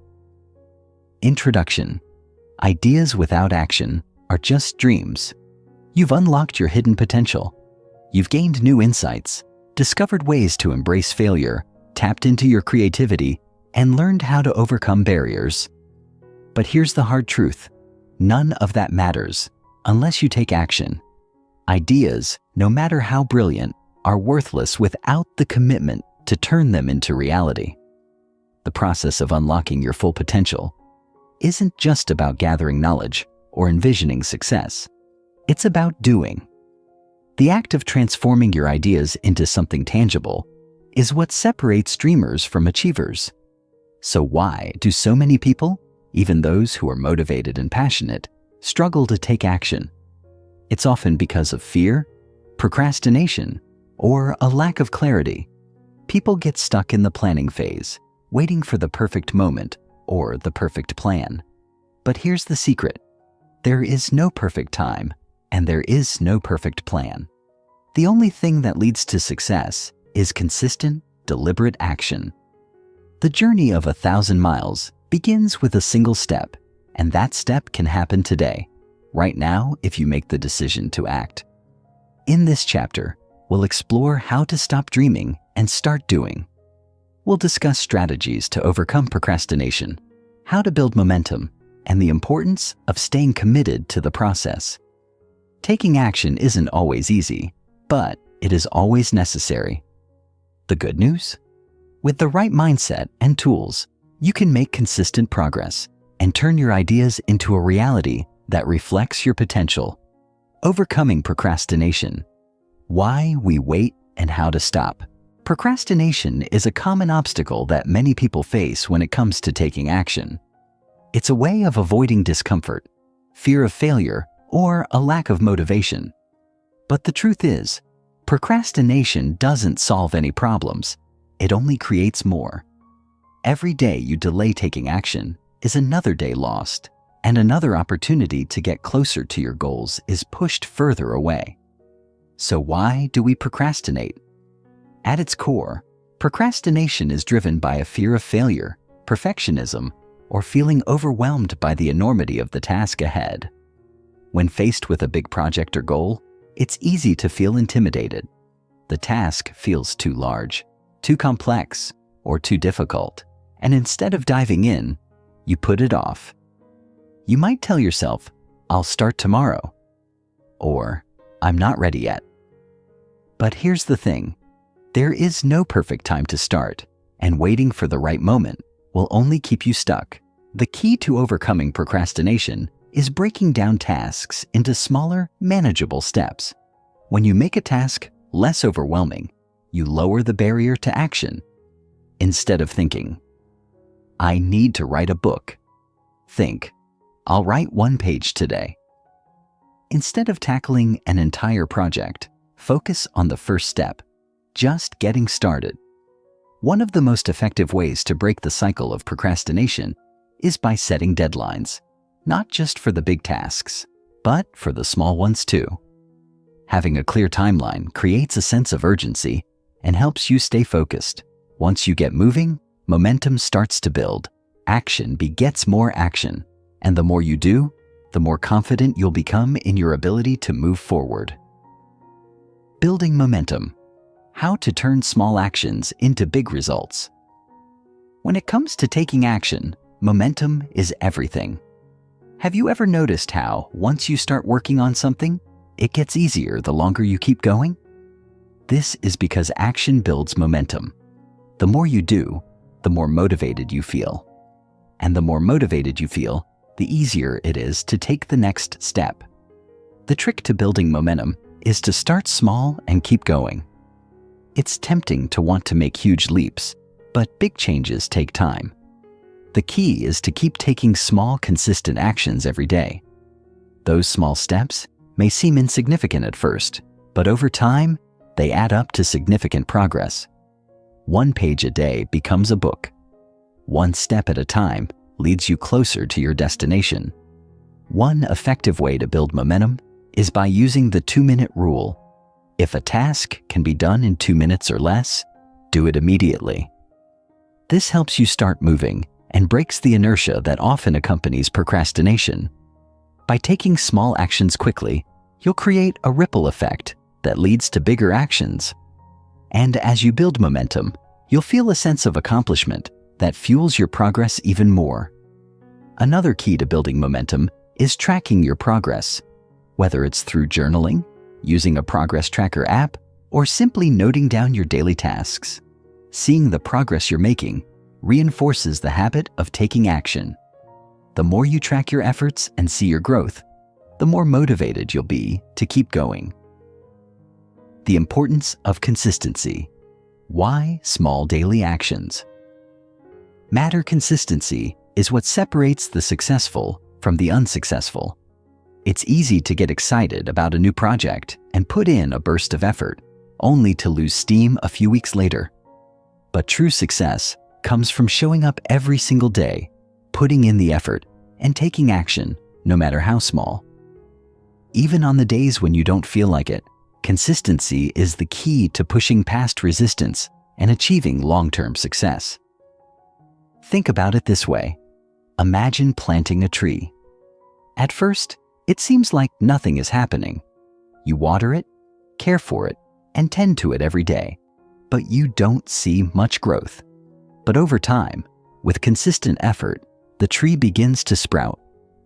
Introduction. Ideas without action are just dreams. You've unlocked your hidden potential. You've gained new insights, discovered ways to embrace failure, tapped into your creativity, and learned how to overcome barriers. But here's the hard truth. None of that matters unless you take action. Ideas, no matter how brilliant, are worthless without the commitment to turn them into reality. The process of unlocking your full potential isn't just about gathering knowledge or envisioning success. It's about doing. The act of transforming your ideas into something tangible is what separates dreamers from achievers. So why do so many people, even those who are motivated and passionate, struggle to take action? It's often because of fear, procrastination, or a lack of clarity. People get stuck in the planning phase, waiting for the perfect moment or the perfect plan. But here's the secret. There is no perfect time, and there is no perfect plan. The only thing that leads to success is consistent, deliberate action. The journey of 1,000 miles begins with a single step, and that step can happen today, right now if you make the decision to act. In this chapter, we'll explore how to stop dreaming and start doing. We'll discuss strategies to overcome procrastination, how to build momentum, and the importance of staying committed to the process. Taking action isn't always easy, but it is always necessary. The good news? With the right mindset and tools, you can make consistent progress and turn your ideas into a reality that reflects your potential. Overcoming procrastination. Why we wait and how to stop. Procrastination is a common obstacle that many people face when it comes to taking action. It's a way of avoiding discomfort, fear of failure, or a lack of motivation. But the truth is, procrastination doesn't solve any problems. It only creates more. Every day you delay taking action is another day lost, and another opportunity to get closer to your goals is pushed further away. So why do we procrastinate? At its core, procrastination is driven by a fear of failure, perfectionism, or feeling overwhelmed by the enormity of the task ahead. When faced with a big project or goal, it's easy to feel intimidated. The task feels too large, too complex, or too difficult, and instead of diving in, you put it off. You might tell yourself, "I'll start tomorrow," or "I'm not ready yet." But here's the thing. There is no perfect time to start, and waiting for the right moment will only keep you stuck. The key to overcoming procrastination is breaking down tasks into smaller, manageable steps. When you make a task less overwhelming, you lower the barrier to action. Instead of thinking, "I need to write a book," think, "I'll write 1 page today." Instead of tackling an entire project, focus on the first step, just getting started. One of the most effective ways to break the cycle of procrastination is by setting deadlines, not just for the big tasks, but for the small ones too. Having a clear timeline creates a sense of urgency and helps you stay focused. Once you get moving, momentum starts to build. Action begets more action, and the more you do, the more confident you'll become in your ability to move forward. Building momentum. How to turn small actions into big results. When it comes to taking action, momentum is everything. Have you ever noticed how, once you start working on something, it gets easier the longer you keep going? This is because action builds momentum. The more you do, the more motivated you feel. And the more motivated you feel, the easier it is to take the next step. The trick to building momentum is to start small and keep going. It's tempting to want to make huge leaps, but big changes take time. The key is to keep taking small, consistent actions every day. Those small steps may seem insignificant at first, but over time, they add up to significant progress. 1 page a day becomes a book. 1 step at a time leads you closer to your destination. One effective way to build momentum is by using the 2-minute rule. If a task can be done in 2 minutes or less, do it immediately. This helps you start moving and breaks the inertia that often accompanies procrastination. By taking small actions quickly, you'll create a ripple effect that leads to bigger actions. And as you build momentum, you'll feel a sense of accomplishment that fuels your progress even more. Another key to building momentum is tracking your progress, whether it's through journaling, using a progress tracker app, or simply noting down your daily tasks. Seeing the progress you're making reinforces the habit of taking action. The more you track your efforts and see your growth, the more motivated you'll be to keep going. The importance of consistency. Why small daily actions? Consistency is what separates the successful from the unsuccessful. It's easy to get excited about a new project and put in a burst of effort, only to lose steam a few weeks later. But true success comes from showing up every single day, putting in the effort, and taking action, no matter how small. Even on the days when you don't feel like it, consistency is the key to pushing past resistance and achieving long-term success. Think about it this way. Imagine planting a tree. At first, it seems like nothing is happening. You water it, care for it, and tend to it every day, but you don't see much growth. But over time, with consistent effort, the tree begins to sprout,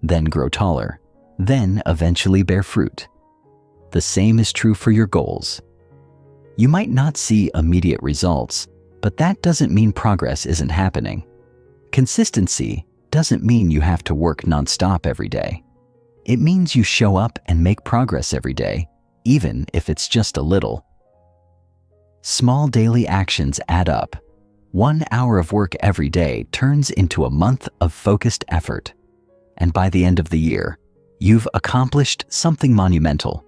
then grow taller, then eventually bear fruit. The same is true for your goals. You might not see immediate results, but that doesn't mean progress isn't happening. Consistency doesn't mean you have to work nonstop every day. It means you show up and make progress every day, even if it's just a little. Small daily actions add up. 1 hour of work every day turns into a month of focused effort. And by the end of the year, you've accomplished something monumental.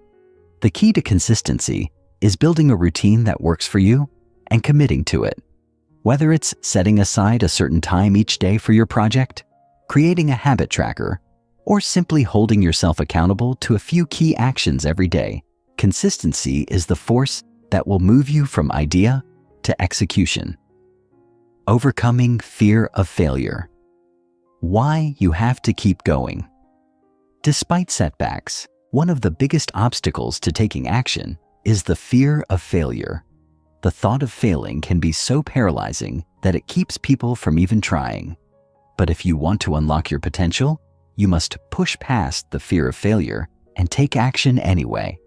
The key to consistency is building a routine that works for you and committing to it. Whether it's setting aside a certain time each day for your project, creating a habit tracker, or simply holding yourself accountable to a few key actions every day, consistency is the force that will move you from idea to execution. Overcoming fear of failure. Why you have to keep going. Despite setbacks, one of the biggest obstacles to taking action is the fear of failure. The thought of failing can be so paralyzing that it keeps people from even trying. But if you want to unlock your potential, you must push past the fear of failure and take action anyway.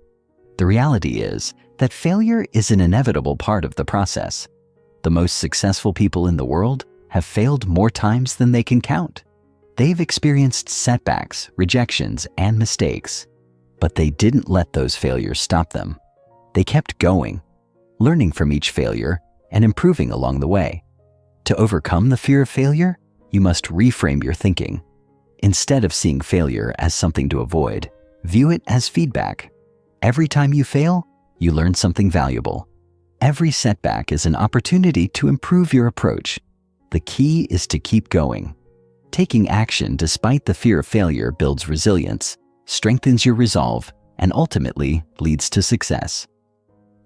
The reality is that failure is an inevitable part of the process. The most successful people in the world have failed more times than they can count. They've experienced setbacks, rejections, and mistakes, but they didn't let those failures stop them. They kept going, learning from each failure and improving along the way. To overcome the fear of failure, you must reframe your thinking. Instead of seeing failure as something to avoid, view it as feedback. Every time you fail, you learn something valuable. Every setback is an opportunity to improve your approach. The key is to keep going. Taking action despite the fear of failure builds resilience, strengthens your resolve, and ultimately leads to success.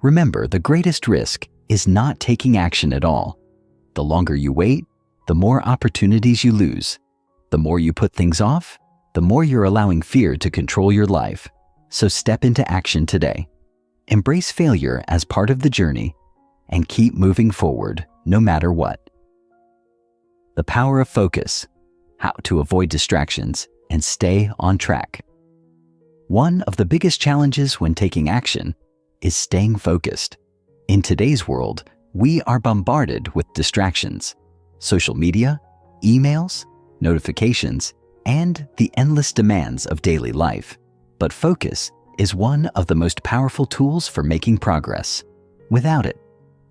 Remember, the greatest risk is not taking action at all. The longer you wait, the more opportunities you lose. The more you put things off, the more you're allowing fear to control your life. So step into action today. Embrace failure as part of the journey and keep moving forward no matter what. The power of focus. How to avoid distractions and stay on track. One of the biggest challenges when taking action is staying focused. In today's world, we are bombarded with distractions. Social media, emails, notifications, and the endless demands of daily life. But focus is one of the most powerful tools for making progress. Without it,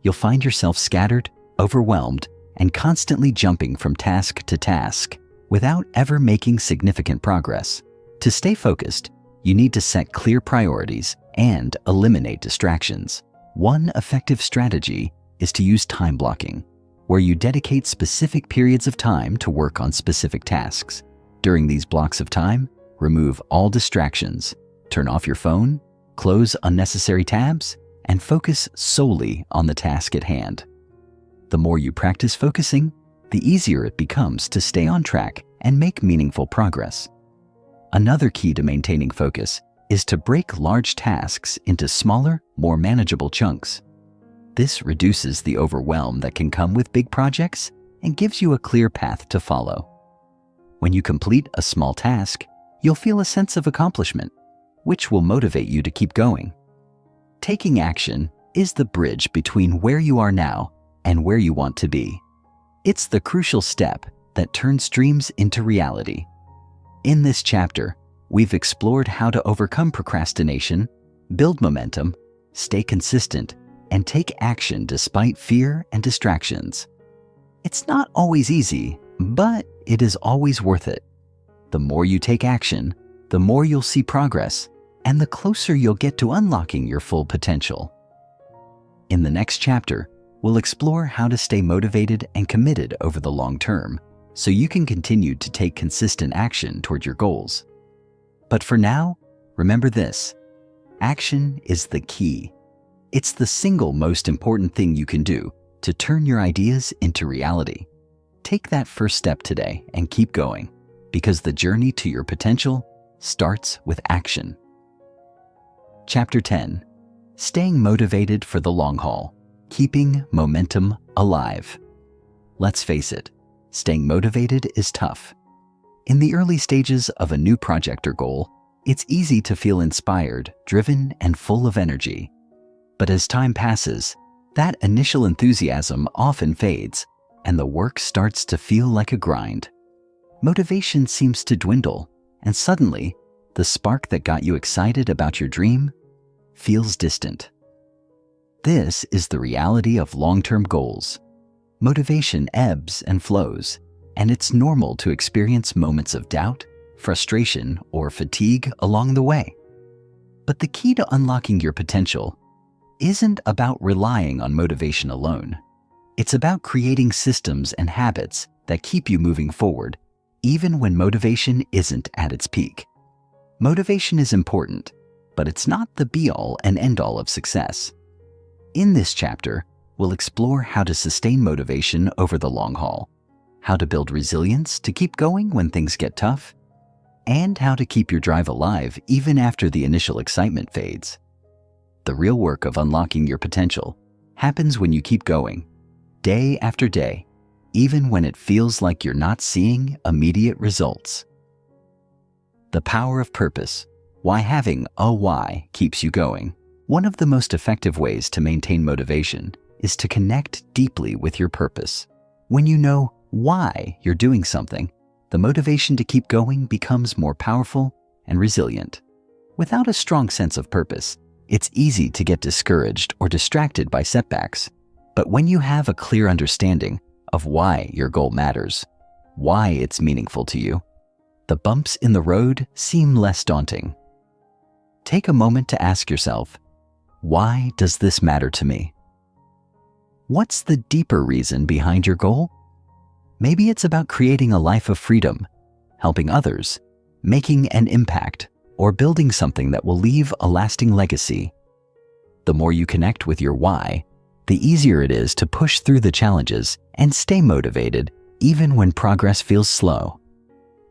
you'll find yourself scattered, overwhelmed, and constantly jumping from task to task without ever making significant progress. To stay focused, you need to set clear priorities and eliminate distractions. One effective strategy is to use time blocking, where you dedicate specific periods of time to work on specific tasks. During these blocks of time, remove all distractions, turn off your phone, close unnecessary tabs, and focus solely on the task at hand. The more you practice focusing, the easier it becomes to stay on track and make meaningful progress. Another key to maintaining focus is to break large tasks into smaller, more manageable chunks. This reduces the overwhelm that can come with big projects and gives you a clear path to follow. When you complete a small task, you'll feel a sense of accomplishment, which will motivate you to keep going. Taking action is the bridge between where you are now and where you want to be. It's the crucial step that turns dreams into reality. In this chapter, we've explored how to overcome procrastination, build momentum, stay consistent, and take action despite fear and distractions. It's not always easy, but it is always worth it. The more you take action, the more you'll see progress, and the closer you'll get to unlocking your full potential. In the next chapter, we'll explore how to stay motivated and committed over the long term, so you can continue to take consistent action toward your goals. But for now, remember this: action is the key. It's the single most important thing you can do to turn your ideas into reality. Take that first step today and keep going, because the journey to your potential starts with action. Chapter 10: Staying Motivated for the Long Haul, Keeping Momentum Alive. Let's face it, staying motivated is tough. In the early stages of a new project or goal, it's easy to feel inspired, driven, and full of energy. But as time passes, that initial enthusiasm often fades, and the work starts to feel like a grind. Motivation seems to dwindle, and suddenly, the spark that got you excited about your dream feels distant. This is the reality of long-term goals. Motivation ebbs and flows, and it's normal to experience moments of doubt, frustration, or fatigue along the way. But the key to unlocking your potential isn't about relying on motivation alone. It's about creating systems and habits that keep you moving forward, even when motivation isn't at its peak. Motivation is important, but it's not the be-all and end-all of success. In this chapter, we'll explore how to sustain motivation over the long haul, how to build resilience to keep going when things get tough, and how to keep your drive alive even after the initial excitement fades. The real work of unlocking your potential happens when you keep going, day after day, even when it feels like you're not seeing immediate results. The power of purpose: why having a why keeps you going. One of the most effective ways to maintain motivation is to connect deeply with your purpose. When you know why you're doing something, the motivation to keep going becomes more powerful and resilient. Without a strong sense of purpose, it's easy to get discouraged or distracted by setbacks. But when you have a clear understanding of why your goal matters, why it's meaningful to you, the bumps in the road seem less daunting. Take a moment to ask yourself, why does this matter to me? What's the deeper reason behind your goal? Maybe it's about creating a life of freedom, helping others, making an impact, or building something that will leave a lasting legacy. The more you connect with your why, the easier it is to push through the challenges and stay motivated even when progress feels slow.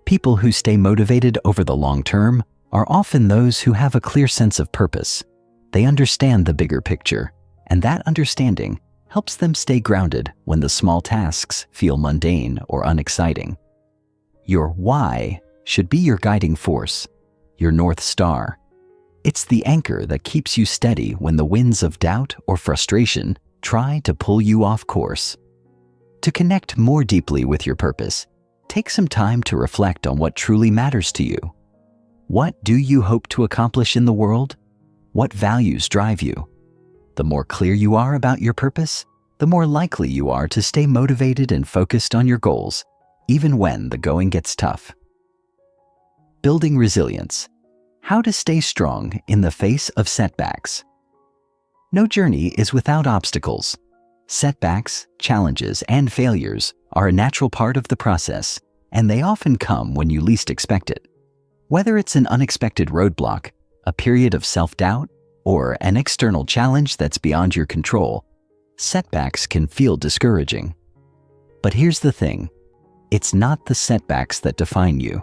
People who stay motivated over the long term are often those who have a clear sense of purpose. They understand the bigger picture, and that understanding helps them stay grounded when the small tasks feel mundane or unexciting. Your why should be your guiding force, your North Star. It's the anchor that keeps you steady when the winds of doubt or frustration try to pull you off course. To connect more deeply with your purpose, take some time to reflect on what truly matters to you. What do you hope to accomplish in the world? What values drive you? The more clear you are about your purpose, the more likely you are to stay motivated and focused on your goals, even when the going gets tough. Building resilience: how to stay strong in the face of setbacks. No journey is without obstacles. Setbacks, challenges, and failures are a natural part of the process, and they often come when you least expect it. Whether it's an unexpected roadblock, a period of self-doubt, or an external challenge that's beyond your control, setbacks can feel discouraging. But here's the thing, it's not the setbacks that define you.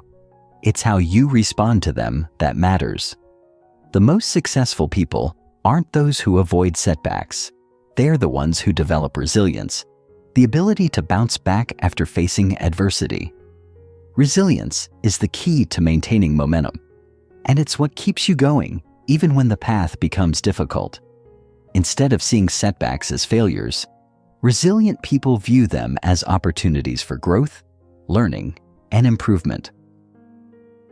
It's how you respond to them that matters. The most successful people aren't those who avoid setbacks. They're the ones who develop resilience, the ability to bounce back after facing adversity. Resilience is the key to maintaining momentum, and it's what keeps you going even when the path becomes difficult. Instead of seeing setbacks as failures, resilient people view them as opportunities for growth, learning, and improvement.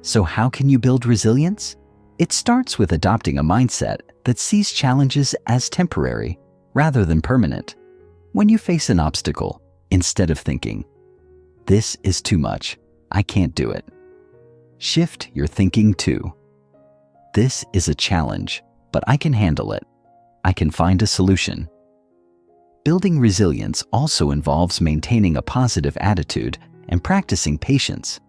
So how can you build resilience? It starts with adopting a mindset that sees challenges as temporary rather than permanent. When you face an obstacle, instead of thinking, "This is too much, I can't do it," shift your thinking to, "This is a challenge, but I can handle it. I can find a solution." Building resilience also involves maintaining a positive attitude and practicing patience.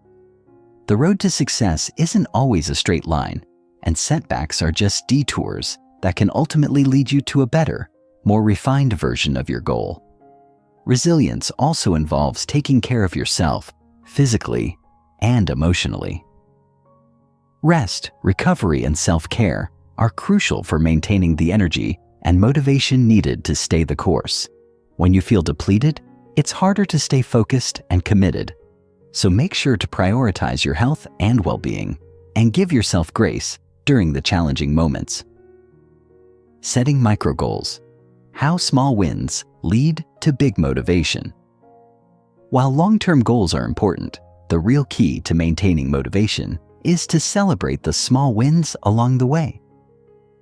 The road to success isn't always a straight line, and setbacks are just detours that can ultimately lead you to a better, more refined version of your goal. Resilience also involves taking care of yourself physically and emotionally. Rest, recovery, and self-care are crucial for maintaining the energy and motivation needed to stay the course. When you feel depleted, it's harder to stay focused and committed. So make sure to prioritize your health and well-being and give yourself grace during the challenging moments. Setting micro goals. How small wins lead to big motivation. While long-term goals are important, the real key to maintaining motivation is to celebrate the small wins along the way.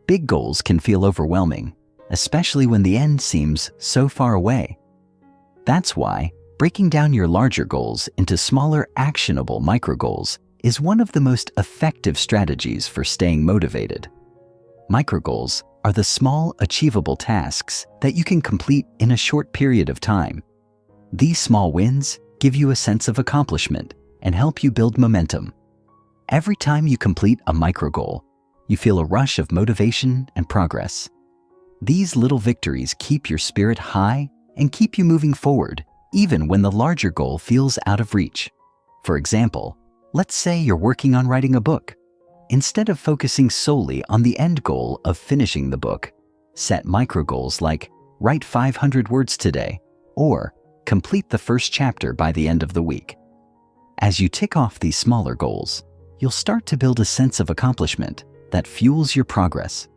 Big goals can feel overwhelming, especially when the end seems so far away. That's why breaking down your larger goals into smaller, actionable micro goals is one of the most effective strategies for staying motivated. Micro goals are the small, achievable tasks that you can complete in a short period of time. These small wins give you a sense of accomplishment and help you build momentum. Every time you complete a micro goal, you feel a rush of motivation and progress. These little victories keep your spirit high and keep you moving forward, even when the larger goal feels out of reach. For example, let's say you're working on writing a book. Instead of focusing solely on the end goal of finishing the book, set micro goals like write 500 words today or complete the first chapter by the end of the week. As you tick off these smaller goals, you'll start to build a sense of accomplishment that fuels your progress.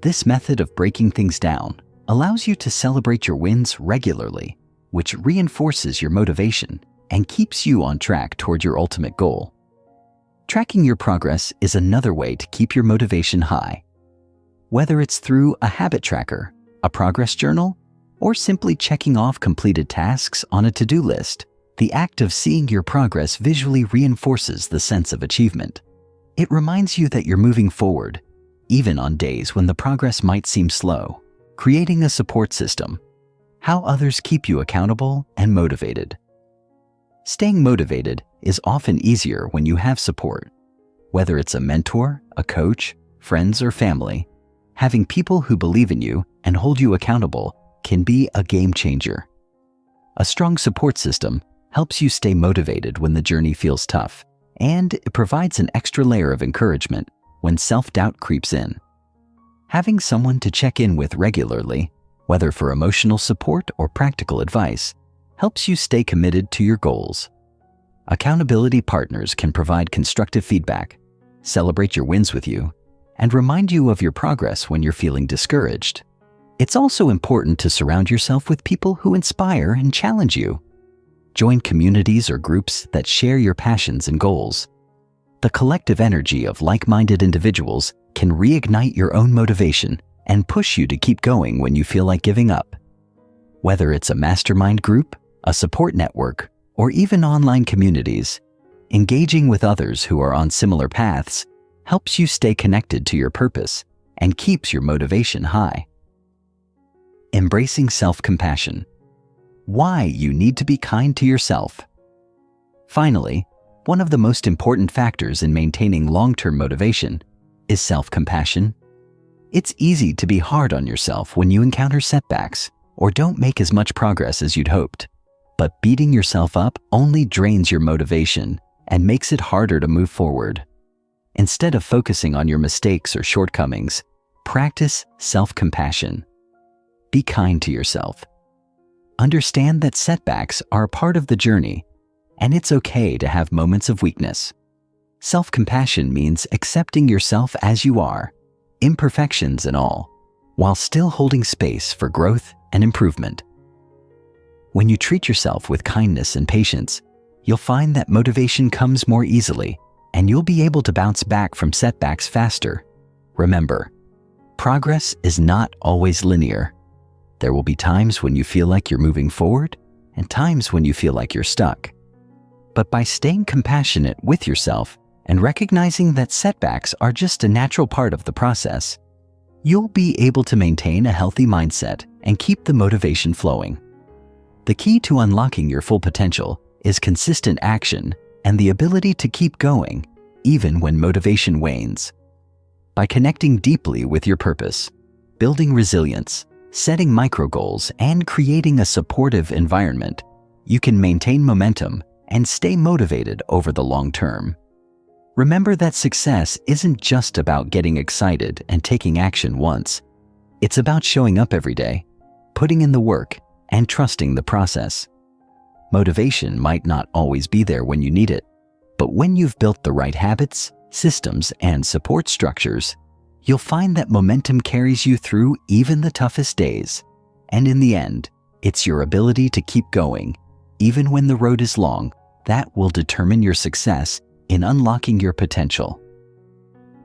This method of breaking things down allows you to celebrate your wins regularly, which reinforces your motivation and keeps you on track toward your ultimate goal. Tracking your progress is another way to keep your motivation high. Whether it's through a habit tracker, a progress journal, or simply checking off completed tasks on a to-do list, the act of seeing your progress visually reinforces the sense of achievement. It reminds you that you're moving forward, even on days when the progress might seem slow. Creating a support system. How others keep you accountable and motivated. Staying motivated is often easier when you have support. Whether it's a mentor, a coach, friends, or family, having people who believe in you and hold you accountable can be a game changer. A strong support system helps you stay motivated when the journey feels tough, and it provides an extra layer of encouragement when self-doubt creeps in. Having someone to check in with regularly, whether for emotional support or practical advice, helps you stay committed to your goals. Accountability partners can provide constructive feedback, celebrate your wins with you, and remind you of your progress when you're feeling discouraged. It's also important to surround yourself with people who inspire and challenge you. Join communities or groups that share your passions and goals. The collective energy of like-minded individuals can reignite your own motivation and push you to keep going when you feel like giving up. Whether it's a mastermind group, a support network, or even online communities, engaging with others who are on similar paths helps you stay connected to your purpose and keeps your motivation high. Embracing self-compassion. Why you need to be kind to yourself. Finally, one of the most important factors in maintaining long-term motivation is self-compassion. It's easy to be hard on yourself when you encounter setbacks or don't make as much progress as you'd hoped. But beating yourself up only drains your motivation and makes it harder to move forward. Instead of focusing on your mistakes or shortcomings, practice self-compassion. Be kind to yourself. Understand that setbacks are a part of the journey, and it's okay to have moments of weakness. Self-compassion means accepting yourself as you are, imperfections and all, while still holding space for growth and improvement. When you treat yourself with kindness and patience, you'll find that motivation comes more easily, and you'll be able to bounce back from setbacks faster. Remember, progress is not always linear. There will be times when you feel like you're moving forward and times when you feel like you're stuck. But by staying compassionate with yourself and recognizing that setbacks are just a natural part of the process, you'll be able to maintain a healthy mindset and keep the motivation flowing. The key to unlocking your full potential is consistent action and the ability to keep going, even when motivation wanes. By connecting deeply with your purpose, building resilience, setting micro goals, and creating a supportive environment, you can maintain momentum and stay motivated over the long term. Remember that success isn't just about getting excited and taking action once. It's about showing up every day, putting in the work, and trusting the process. Motivation might not always be there when you need it, but when you've built the right habits, systems, and support structures, you'll find that momentum carries you through even the toughest days. And in the end, it's your ability to keep going, even when the road is long, that will determine your success in unlocking your potential.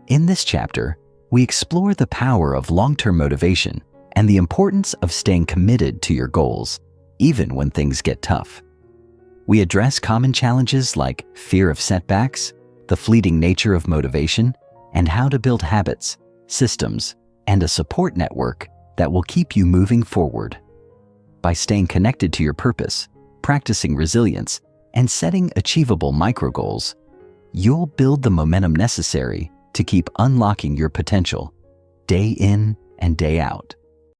In this chapter, we explore the power of long-term motivation and the importance of staying committed to your goals, even when things get tough. We address common challenges like fear of setbacks, the fleeting nature of motivation, and how to build habits, systems, and a support network that will keep you moving forward. By staying connected to your purpose, practicing resilience, and setting achievable micro goals, you'll build the momentum necessary to keep unlocking your potential day in and day out.